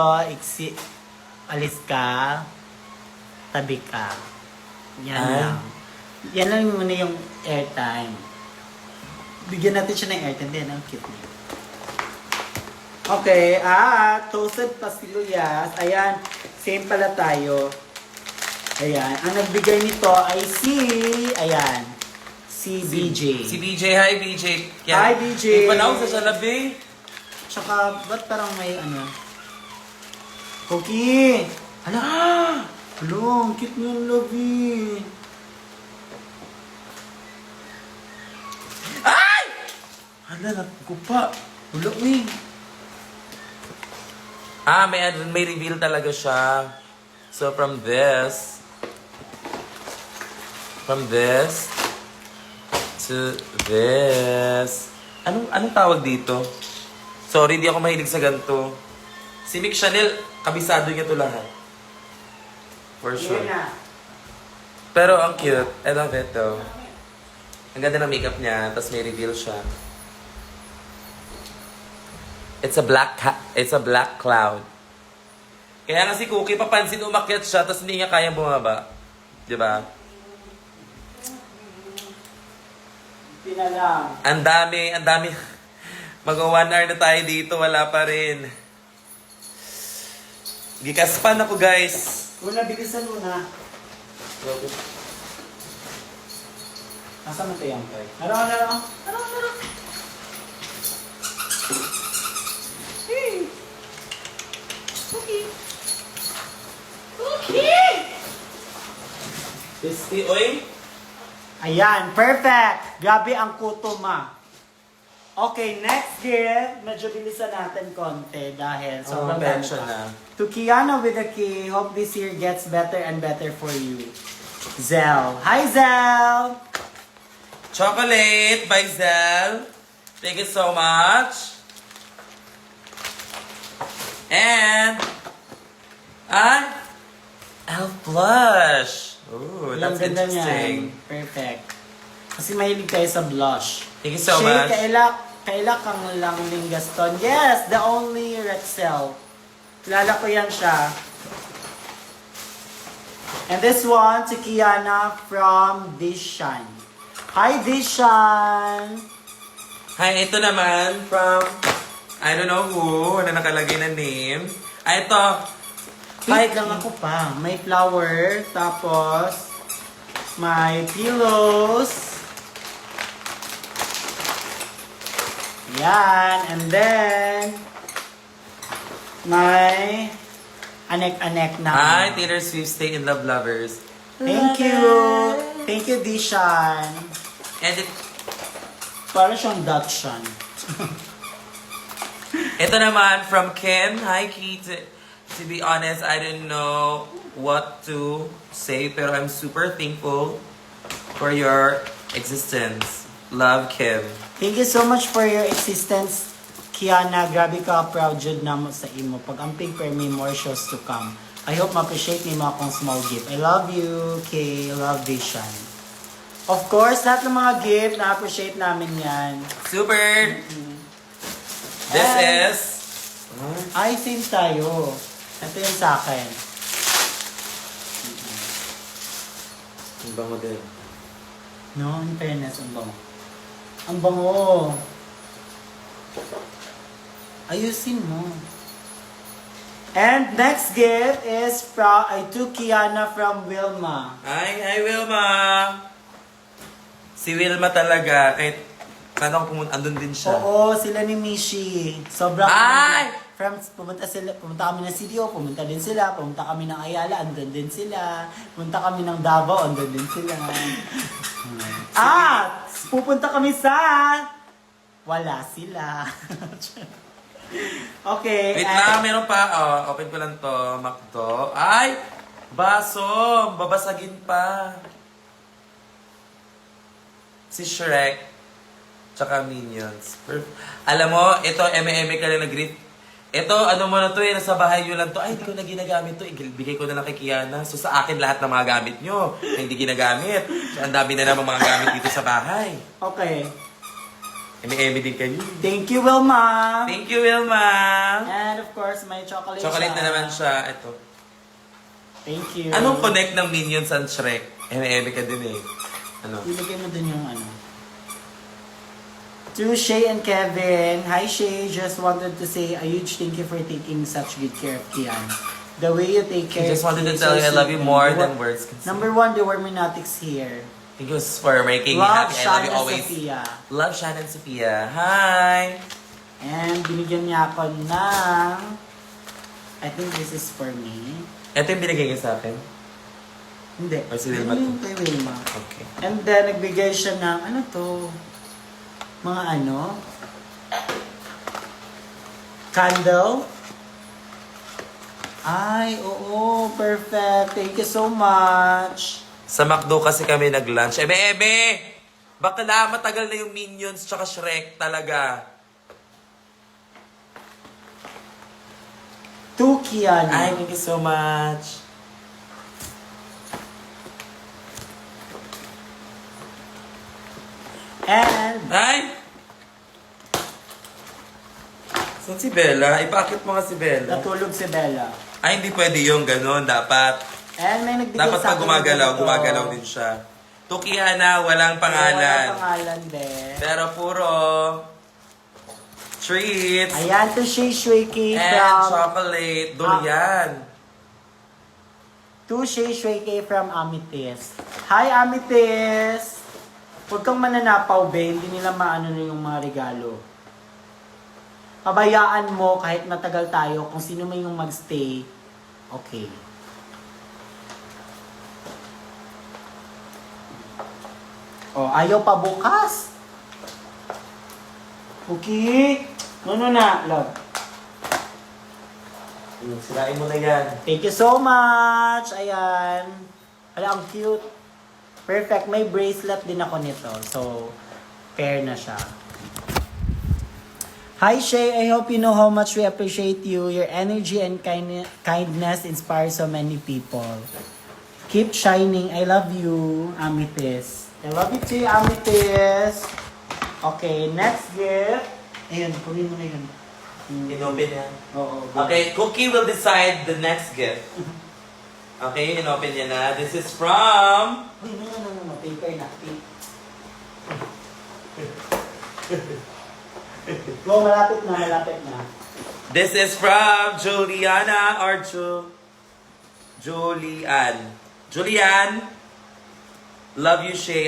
alis ka, tabi ka. Yan Ay. lang. Yan lang muna yung airtime. Bigyan natin siya ng airtime. Then, ang cute niya. Okay, toasted pastillas. Ayan, same pala tayo. Ayan, ang nagbigay nito ay si BJ. Si BJ, hi BJ. Hi, BJ. May panahon sa salabi. Tsaka, ba't parang may ano? Cookie! Hala! Hello, ang cute niyo, Lovey. Ay! Hala, nagkupa. Wala, uy. May reveal talaga siya. So, from this to this. Anong tawag dito? Sorry, hindi ako mahilig sa ganito. Si Mick Chanel, kabisado niya to lahat. For sure. Yan na. Pero ang cute. I love it though. Ang ganda ng makeup niya, tapos may reveal siya. It's a black cloud. Kaya nga si Cookie, papansin umakyat siya, tapos hindi niya kayang bumaba. Di ba? Hindi na lang. Ang dami. Mag-1 hour na tayo dito, wala pa rin. Gikaspan ako, guys. Una, bilisan mo na. Nasa mo ito yung toy? Ano? Hey! Cookie! Christy, oy. Ayan, perfect! Grabe ang kuto, ma. Okay, next gift. Medyo bilisan natin konti dahil sobrang dami pension pa. na. To Kiana with a K, hope this year gets better and better for you. Zell. Hi, Zell! Chocolate by Zell. Thank you so much. And elf blush. Ooh, Ang that's ganda interesting. niyan. Perfect. Kasi mahilig tayo sa blush. Thank you so much. Kaila kang lang ning Gaston. Yes, the only Rexel. Kilala ko yan siya. And this one, to Kiana from Dishan. Hi, Dishan! Hi, ito naman from, I don't know who, wala nakalagay na name. Ito. Wait lang ako pa. May flower, tapos may pillows. Yan, and then may anek-anek na. Hi, Taylor Swift, Stay in Love Lovers. Thank you. Thank you, Dishan. And Parang siyang Dutchan. ito naman from Kim. Hi, Kate. to be honest, I didn't know what to say, pero I'm super thankful for your existence. Love, Kim. Thank you so much for your existence, Kiana. Grabe ka, proud jud na mo sa imo. Pag-amping per may more shows to come. I hope ma-appreciate ni mo akong small gift. I love you, Kay. Love Vision. Of course, lahat ng mga gift, na-appreciate namin yan. Super! This And- is... Ay, same tayo. Ito yung sa akin. Ang bango din. No, in fairness, ang bango. Ang bango. Ayusin mo. And next gift is to Kiana from Wilma. Hi, Wilma! Si Wilma talaga, kahit kano pumunta, andun din siya. Oo, sila ni Mishi. Sobrang Ay! pumunta kami ng CDO, pumunta din sila, pumunta kami ng Ayala, andun din sila. Pumunta kami ng Davao, andun din sila. At pupunta kami sa wala sila. Okay. Wait lang, meron pa. Oh, open ko lang to. Macdo. Ay! Baso! Babasagin pa. Si Shrek. Tsaka Minions. Alam mo, ito, eme-eme ka lang nag-greet. Ito, ano mo na to nasa bahay nyo lang to. Ay, hindi ko na ginagamit to. Bigay ko na lang kay Kiana. So, sa akin lahat ng mga gamit nyo, na hindi ginagamit. So, ang dami na naman mga gamit dito sa bahay. Okay. Eme-eme din kayo. Thank you, Wilma. Thank you, Wilma! And of course, may chocolate Chocolate siya. na naman siya. Ito. Thank you. Anong connect ng Minions and Shrek? Eme-eme ka din eh. Ano? Ilagay mo dun yung ano. To Shay and Kevin. Hi Shay, just wanted to say a huge thank you for taking such good care of Kian. The way you take care Just of wanted to Kian is tell you I so love you sweet. more And than words can say. Number one, the Worminatics here. Thank you for making me Love, happy. I love you Shana always. Sophia. Love, Shannon Sophia. Hi! And binigyan niya ako ng... I think this is for me. Ito yung binigay niya sa akin. Hindi. Or si Wilma Ano to? yung kay Wilma? Okay. And then, nagbigay siya ng, ano to? Mga ano? Candle? Ay, oo, perfect. Thank you so much. Sa McDo kasi kami nag-lunch. Ebe! Bakla, matagal na yung Minions tsaka Shrek talaga. To Kiana. Ay, thank you so much. And, Ay! Saan si Bella? Ipakit mo nga si Bella. natulog si Bella. Ay, hindi pwede yung ganun. Dapat. And may nagbigay Dapat sa pag akin gumagalaw, ng gumagalaw ganito. din siya. Tukihana, walang pangalan. Walang pangalan din. Pero puro treats Ayan, to Shay Shuiki and from... chocolate, durian. To Shay Shuiki from Amethyst. Hi, Amethyst! Huwag kang mananapaw, be. Hindi nila maano na yung mga regalo. Pabayaan mo kahit matagal tayo kung sino man yung magstay. Okay. Oh, ayaw pa bukas. Okay. No, na, love. Sirain mo na yan. Thank you so much. Ayan. Hala, ang cute. Perfect. May bracelet din ako nito. So, pair na siya. Hi, Shay. I hope you know how much we appreciate you. Your energy and kindness inspire so many people. Keep shining. I love you, Amethyst. I love you too, Amethyst. Okay, next gift. Ayun, kunin mo na yun. Inopen yan. Oo. Okay, Cookie will decide the next gift. Okay, inopen niya na. This is from... Uy, no. Paper na. Go, malapit na. This is from Juliana or Julian. Julian, love you, Shay.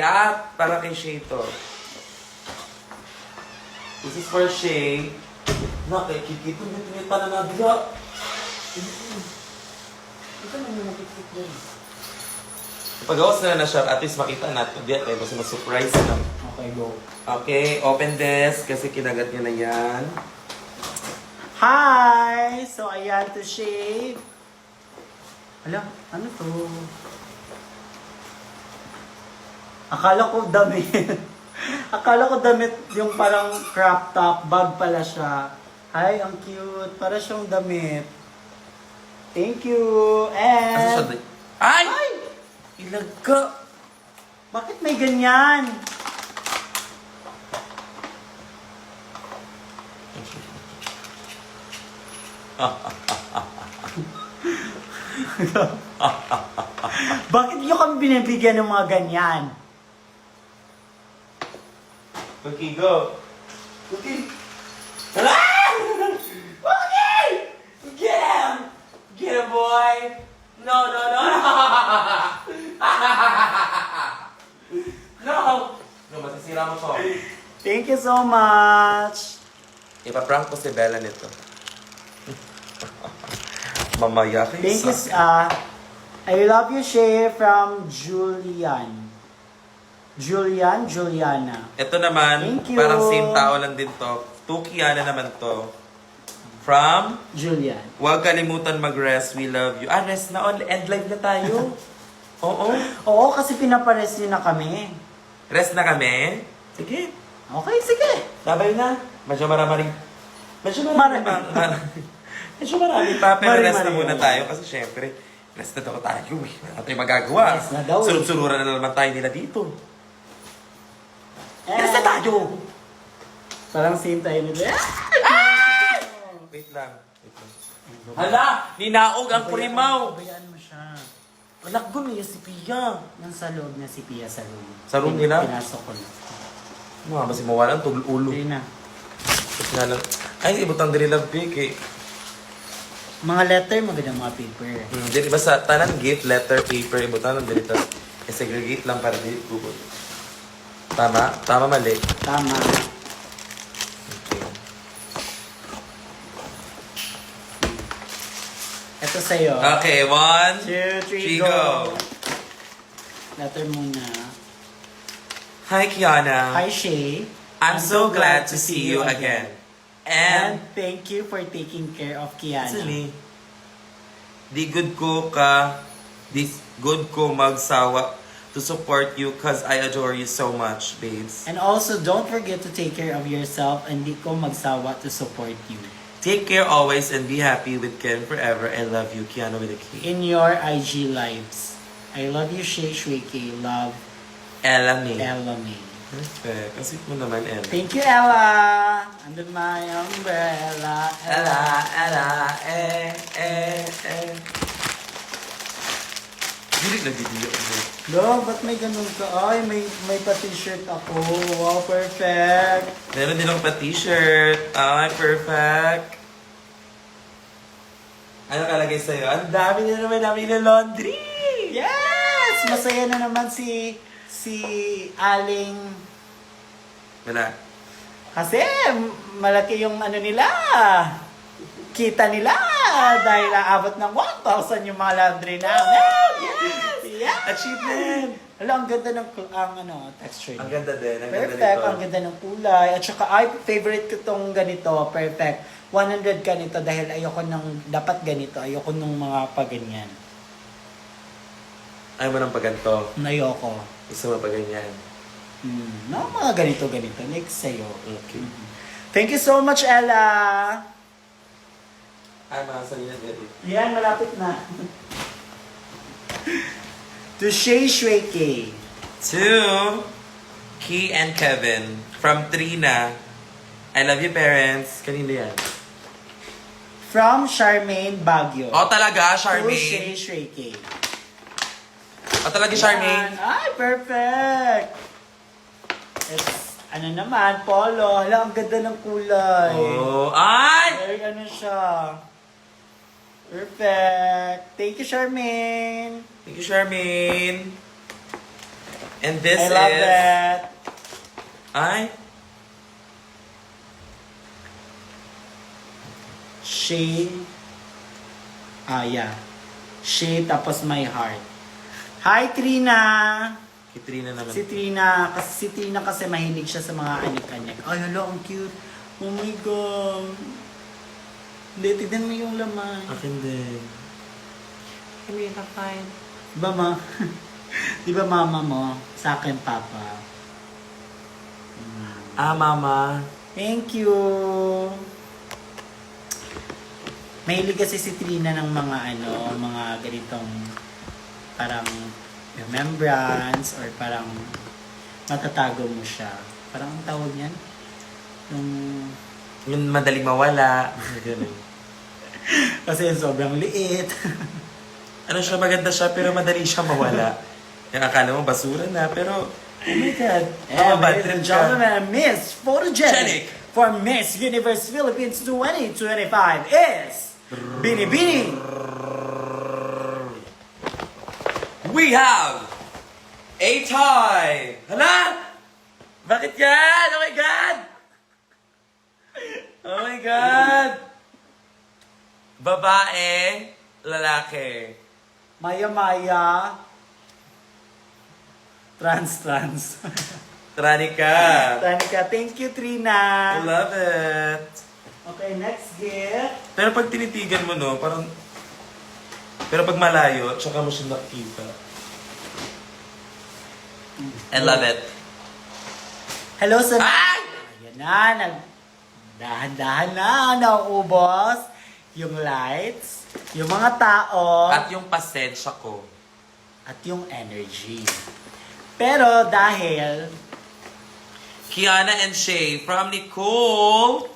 Para kay Shay to. This is for Shay. Nakikikito, hindi pa na nabiga. Ito na yung nakikip din. Pag-awas na siya, at least makita natin. Diyan tayo kasi ma-surprise na. Okay, go. Okay, open this kasi kinagat niya na yan. Hi! So, ayan to shave. Hala, ano to? Akala ko damit. Akala ko damit yung parang crop top, bag pala siya. Hi, ang cute. Para siyang damit. Thank you. Asa siya? And... Ay! Ay! Ilag ka! Bakit may ganyan? Bakit nyo kami binibigyan ng mga ganyan? Okay, go. Okay. Ah! Okay! Get him! Get him, boy! No, no, no, no! No! No, masisira mo to. Thank you so much! Ipaprank ko si Bella nito. Mamaya kayo Thank you, sa... I love you, Shay, from Julian. Juliana. Ito naman, Thank you. parang same tao lang din to. Tukiana naman to. From, Julian. huwag kalimutan mag-rest, we love you. Ah, rest na on, end live na tayo. Oo. Oo, kasi pinapares niyo na kami. Rest na kami. Sige. Okay, sige. Babay na. Medyo marami. Medyo marami pa. Medyo marami pa. Pero rest na Mari-mari. muna tayo kasi syempre, rest na daw tayo. Wala tayong magagawa. Rest na daw eh. Sunod-sunuran na naman tayo nila dito. Rest na And- tayo! Parang same tayo nito. Wait lang. Hala! Ninaog ang kurimaw! Bayaan mo siya. Anak ko niya si Pia. Nasa loob na si Pia sa room. Sa room nila? Pinasok ko na. Mga basi mawalan tugol ulo. Hindi na. Tapos nga lang, ay, ibutang din nilang pick eh. Mga letter, magandang mga paper. Di ba sa tanan gift, letter, paper, ibutang lang din ito. I-segregate lang para di bubot. Tama? Tama, mali. Tama. Okay. Ito sa'yo. Okay, 1, 2, 3, 3, go. go. Letter muna. Hi, Kiana. Hi, Shay. I'm so glad to see you again. And And, thank you for taking care of Kiana. actually, di good ko magsawa to support you cause I adore you so much, babes. And also, don't forget to take care of yourself and di ko magsawa to support you. Take care always and be happy with Ken forever. I love you, Kiana with a K. In your IG lives. I love you, Shay Shweke. Love, Ella May. Ella May. Perfect. Kasi mo naman, Ella. Thank you, Ella. Under my umbrella. Ella, eh. Hindi nagdidiyo ako. Lo, ba't may ganun ka? Ay, may pa-t-shirt ako. Wow, perfect. Meron din ako pa t-shirt. Ay, perfect. Ano kalagay sa'yo? Ang dami na naman namin na laundry! Yes! Masaya na naman si Aling. Wala. Kasi malaki yung ano nila. Kita nila. Dahil aabot ng 1,000 yung mga laundry namin. Yes! Yes! Achievement! Hala, ang ganda ng texture Ang niya. ganda din. Ang ganda Perfect, nito. ang ganda ng kulay. At saka, favorite ko tong ganito. Perfect. 100 ka nito dahil ayoko dapat ganito. Ayoko nung mga paganyan. Ayaw mo ng paganto. Ayoko. Gusto mo pa ganyan. Mga ganito. Next sa'yo. Okay. Thank you so much, Ella. Ay, mga salina din. Yan, malapit na. To Shay Shweke. To Key and Kevin from Trina. I love you, parents. Kanino yan? From Charmaine Baguio. Oh, talaga, To Charmaine? Shay Shweke. Oh, talaga, Charmaine? Yan. Ay, perfect. It's, naman, polo. Hala, ang ganda ng kulay. Oh, ay! Very siya. Perfect. Thank you, Charmaine. Thank you, Charmaine. And this I love is... that. Ay? Shay. Yeah. Shay tapos my heart. Hi, Trina. Kay Trina naman. Si Trina kasi mahilig siya sa mga anik-anik. Ay, hello, ang cute. Oh my God. Hindi, tignan mo yung laman. Akin din. Hindi na fine. Di ba, ma? Di ba mama mo? Sa akin, papa. Ah, mama. Thank you. Mahilig kasi si Trina ng mga mga ganitong parang remembrance or parang matatago mo siya. Parang ang tawag niyan? Yung madaling mawala. Ganun. Kasi sobrang liit. Ano siya, maganda siya, pero madali siya mawala. Yung akala mo basura na, pero, oh my God. And bad ladies trip and ka. gentlemen, Miss Photogenic Genic. for Miss Universe Philippines 2025 is Binibini. We have a tie! Hala? Bakit yan? Oh my God! Oh my God! Babae, lalaki. Maya. Trans. Tranika. Tanika, thank you, I Trina. love it. Okay, next gift. Pero pag tinitigan mo, no, parang... Pero pag malayo, tsaka mo siya nakita. I love it. Hello sa... Ay! Ayan na, dahan-dahan na, nauubos yung lights, yung mga tao, At yung pasensya ko. at yung energy. Pero dahil Kiana and Shay from Nicole.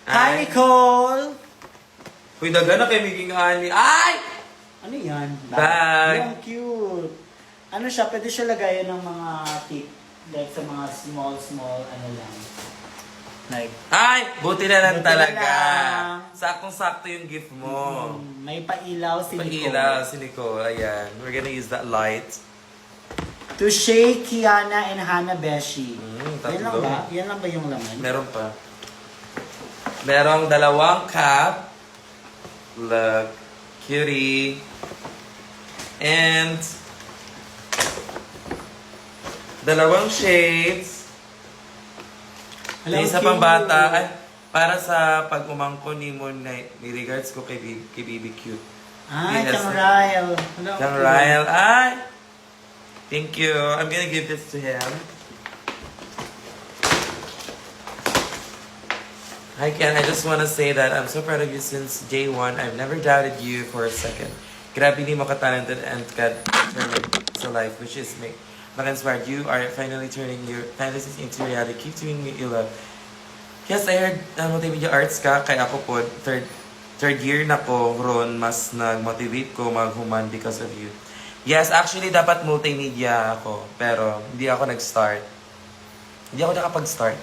Hi, Nicole! Uy, daga na kay Miging Ani. Ay! Ano yan? Bag. Ang cute. Ano siya, pwede siya lagayan ng mga tip. Like sa mga small, ano lang. Like, Ay! Buti na lang Buti na talaga. lang. Saktong-sakto yung gift mo. may pailaw si Nicole. Pahilaw si Nicole. Ayan. We're gonna use that light. To Shay, Kiana, and Hannah Beshi. Tatlo. Yan lang ba? Yan lang ba yung laman? Meron pa. Merong dalawang cup. Look. Cutie. And dalawang shades. Hello, Isa cute. pang bata. Ay, para sa pag-umangko ni Moon Knight. May regards ko kay BBQ. Ay, Yes. Kang Ryle. Hello, Kang cute. Ryle. Ay! Thank you. I'm gonna give this to him. Hi Ken, I just want to say that I'm so proud of you since day one. I've never doubted you for a second. Grabe ni mo ka-talented and ka-determined sa life, which is maka-inspired. You are finally turning your fantasies into reality. Keep doing what you love. Yes, I heard multimedia arts ka, kaya ako po, third year na ko, ron, mas nag-motivate ko mag-human because of you. Yes, actually, dapat multimedia ako, pero hindi ako nag-start. Hindi ako nakapag-start.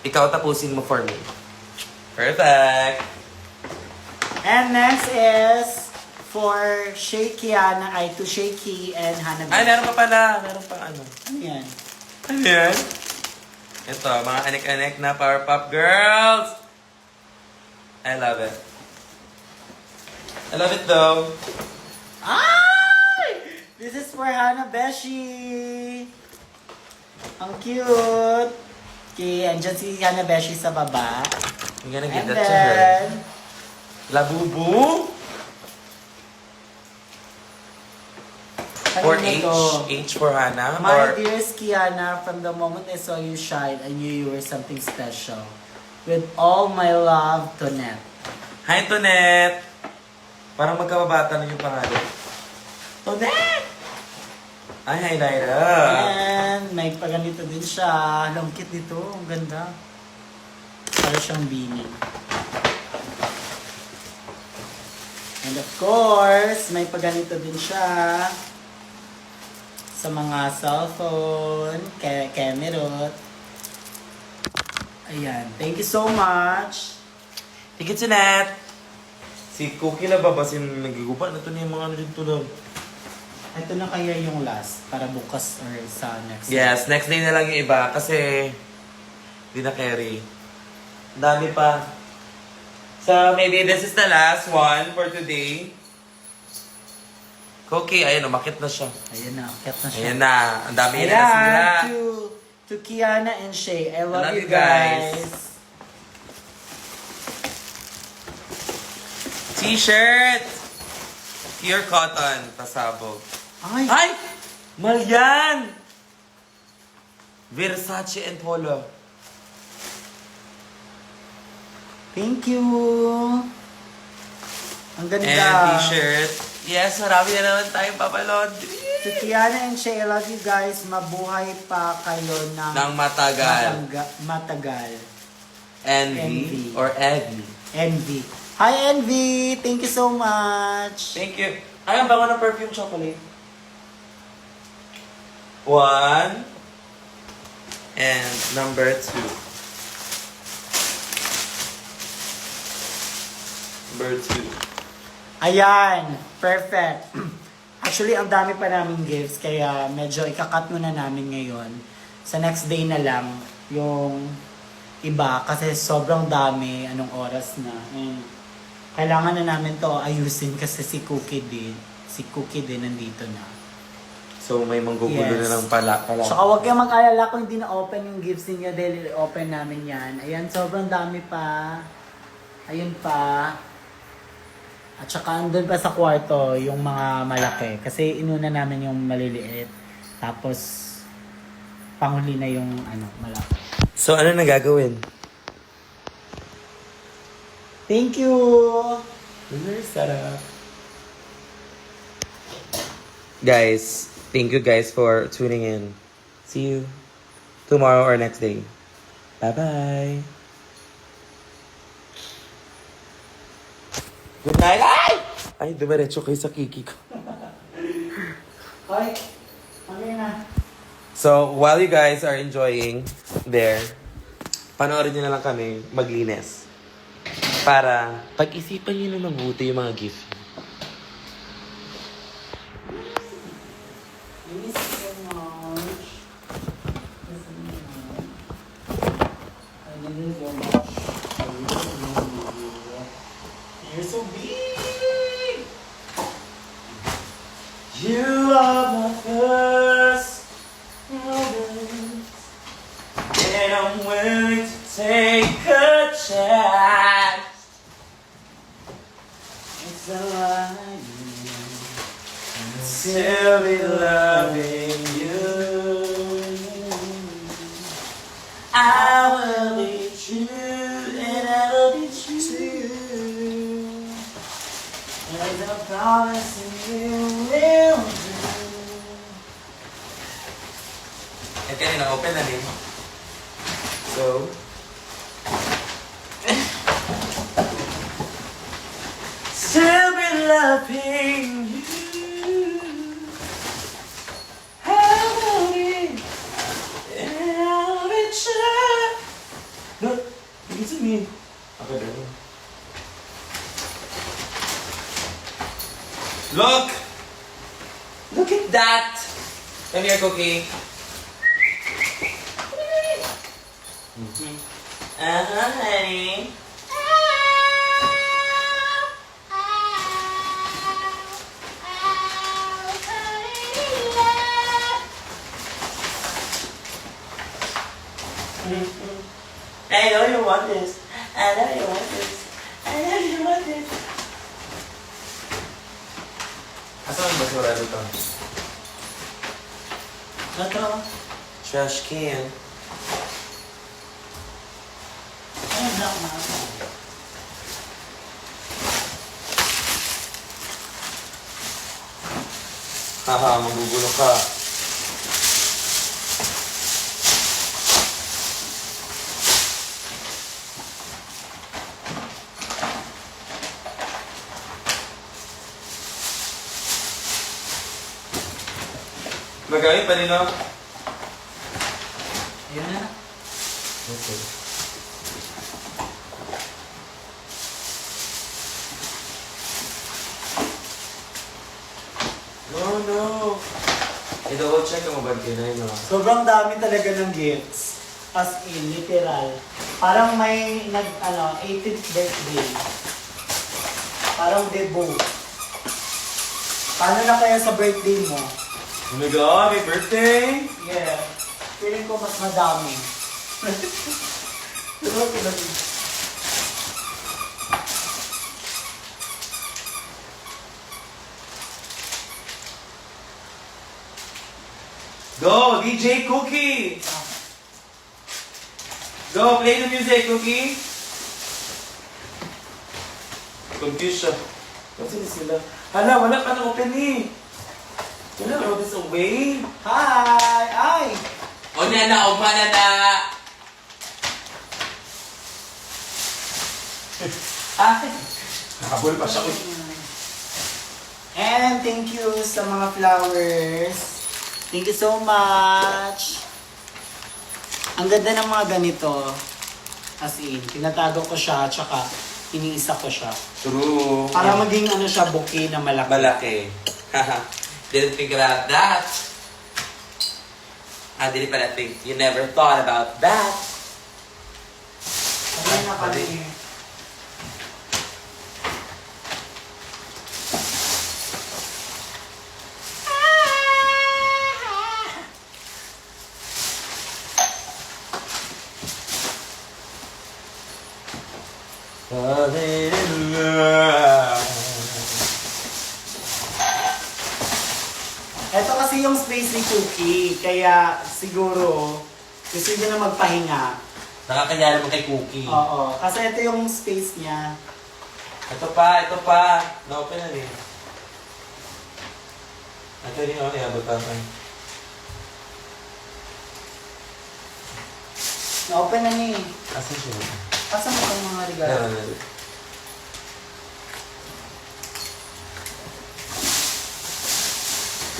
Ikaw tapusin mo for me. Perfect! And next is for Shay, Kiana, to Shay Ki and Hannah Ay, Beshi. meron pa pala. Meron pa ano. Ano yan? Ano yan? Ito, mga anek-anek na Powerpuff Girls! I love it. I love it though. Ay! This is for Hannah Beshi. Ang cute. Okay, andyan si Hannah Beshi sa baba. I'm gonna give And that to her. then, Labubu! Or kanina H? to. H for Hannah? My Or dearest Kiana, from the moment I saw you shine, I knew you were something special. With all my love, Tonette. Hi, Tonette! Parang magkababata na yung pangalan. Tonette! Ay, hi, Lyra! And may paganito din siya. Ang cute nito. Ang ganda. Para siyang beanie. And of course, may paganito din siya sa mga cellphone, camera. Ayan. Thank you so much. Thank you, Tonette! Si Cookie na ba? Basin nagiguba na ito na yung mga ano dito lang. Ito na kaya yung last para bukas or sa next Yes, next day na lang yung iba kasi hindi na carry. Ang dami pa. So, maybe this is the last one for today. Cookie, ayun, umakit na siya. Ayan na, cat na siya. Ayan na, ang dami na Ayan, nasira. to Kiana and Shay. I love love you you guys. guys. T-shirt! Pure cotton, pasabog. Ay! Ay! Mahal yan! Versace and Polo. Thank you! Ang ganda. And t-shirt. Yes, marami na naman tayong papalaundry. To Kiana and Shay, I love you guys. Mabuhay pa kayo ng Nang matagal. matagal. Envy. Envy. Or Evie. Envy. Hi, Envy! Thank you so much! Thank you. Ay, ang bango ng perfume chocolate. 1. And number 2. Number 2. Ayan! Perfect! Actually, ang dami pa namin gifts, kaya medyo ikakat muna namin ngayon. Sa next day na lang, yung iba, kasi sobrang dami, anong oras na. And kailangan na namin to ayusin kasi si Cookie din nandito na. So, may manggugulo Yes. na lang pala. Saka huwag kayong mag-alala kung hindi na-open yung gifts niya dahil open namin yan. Ayan, sobrang dami pa. Ayun pa. At saka andun pa sa kwarto yung mga malaki. Kasi inuna namin yung maliliit. Tapos, panghuli na yung malaki. So, ano na gagawin? Thank you! Very sarap. Guys, thank you guys for tuning in. See you tomorrow or next day. Bye-bye. Good night. Ay, dumiretso kayo sa kiki ko. Hoy, ano na? So, while you guys are enjoying there, panoorin nyo na lang kami maglinis. Para pag-isipan nyo na mabuti yung mga gift. Thank you so much. I need so much. You're so big! You are my first romance, and I'm willing to take a chance. It's a lie. Still be loving you. I will be true, and I will be true. And I promise you will do. Eh, kanina open na din. So, still be loving you. I'll be true. No, give it to me. Okay, there. Look! Look at that! Come here, Cookie. Honey. I know you want this. I know you want this. I know you want this. Asan ang basura dito? Ito. Trash can. Ayun lang na. Haha, magugulo ka. Magaling pa rin, no? Ayun na. Okay. No. I-double check mo ba kinay, no? Sobrang dami talaga ng gifts. As in, literal. Parang may 18th birthday. Parang debut. Paano na kaya sa birthday mo? Oh my God, happy birthday! Yeah. Feeling ko mas madami. Diba, Go, DJ Cookie! Go, play the music, Cookie! Confused siya. Kasi sila. Hala, wala ka na open eh. Wala, throw this away. Hi! Ay! O na, ugma na. Ay! Habol pa siya. And thank you sa mga flowers. Thank you so much. Ang ganda ng mga ganito. As in, tinatago ko siya, tsaka iniisa ko siya. True. Para maging ano siya, bouquet na malaki. Malaki. Didn't figure out that. Didn't pala think. You never thought about that. Sabi na kami. Falling in love. Ito kasi yung space ni Cookie, kaya siguro gusto niya na magpahinga. Nakakanya naman kay Cookie. Oo, kasi ito yung space niya. Ito pa. Na-open na rin. Ito rin ako, iabot pa pa. Na-open na ni. Asan siya? Asa mo itong mga regalo? Meron.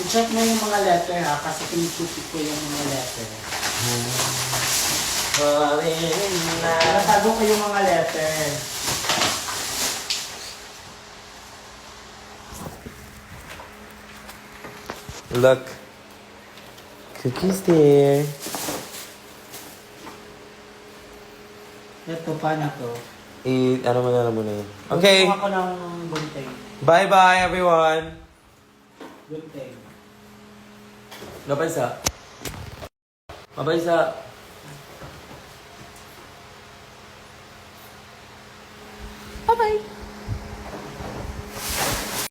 I-check mo yung mga letter ha, kasi pinipipit ko yung mga letter. Falling in love. Natago ko yung mga letter. Look. Cookie's there. Ito, paano to? Ano mo na yun. Okay. Gusto ako ng gunting. Bye-bye, everyone. Gunting. Mabaysa. Bye-bye.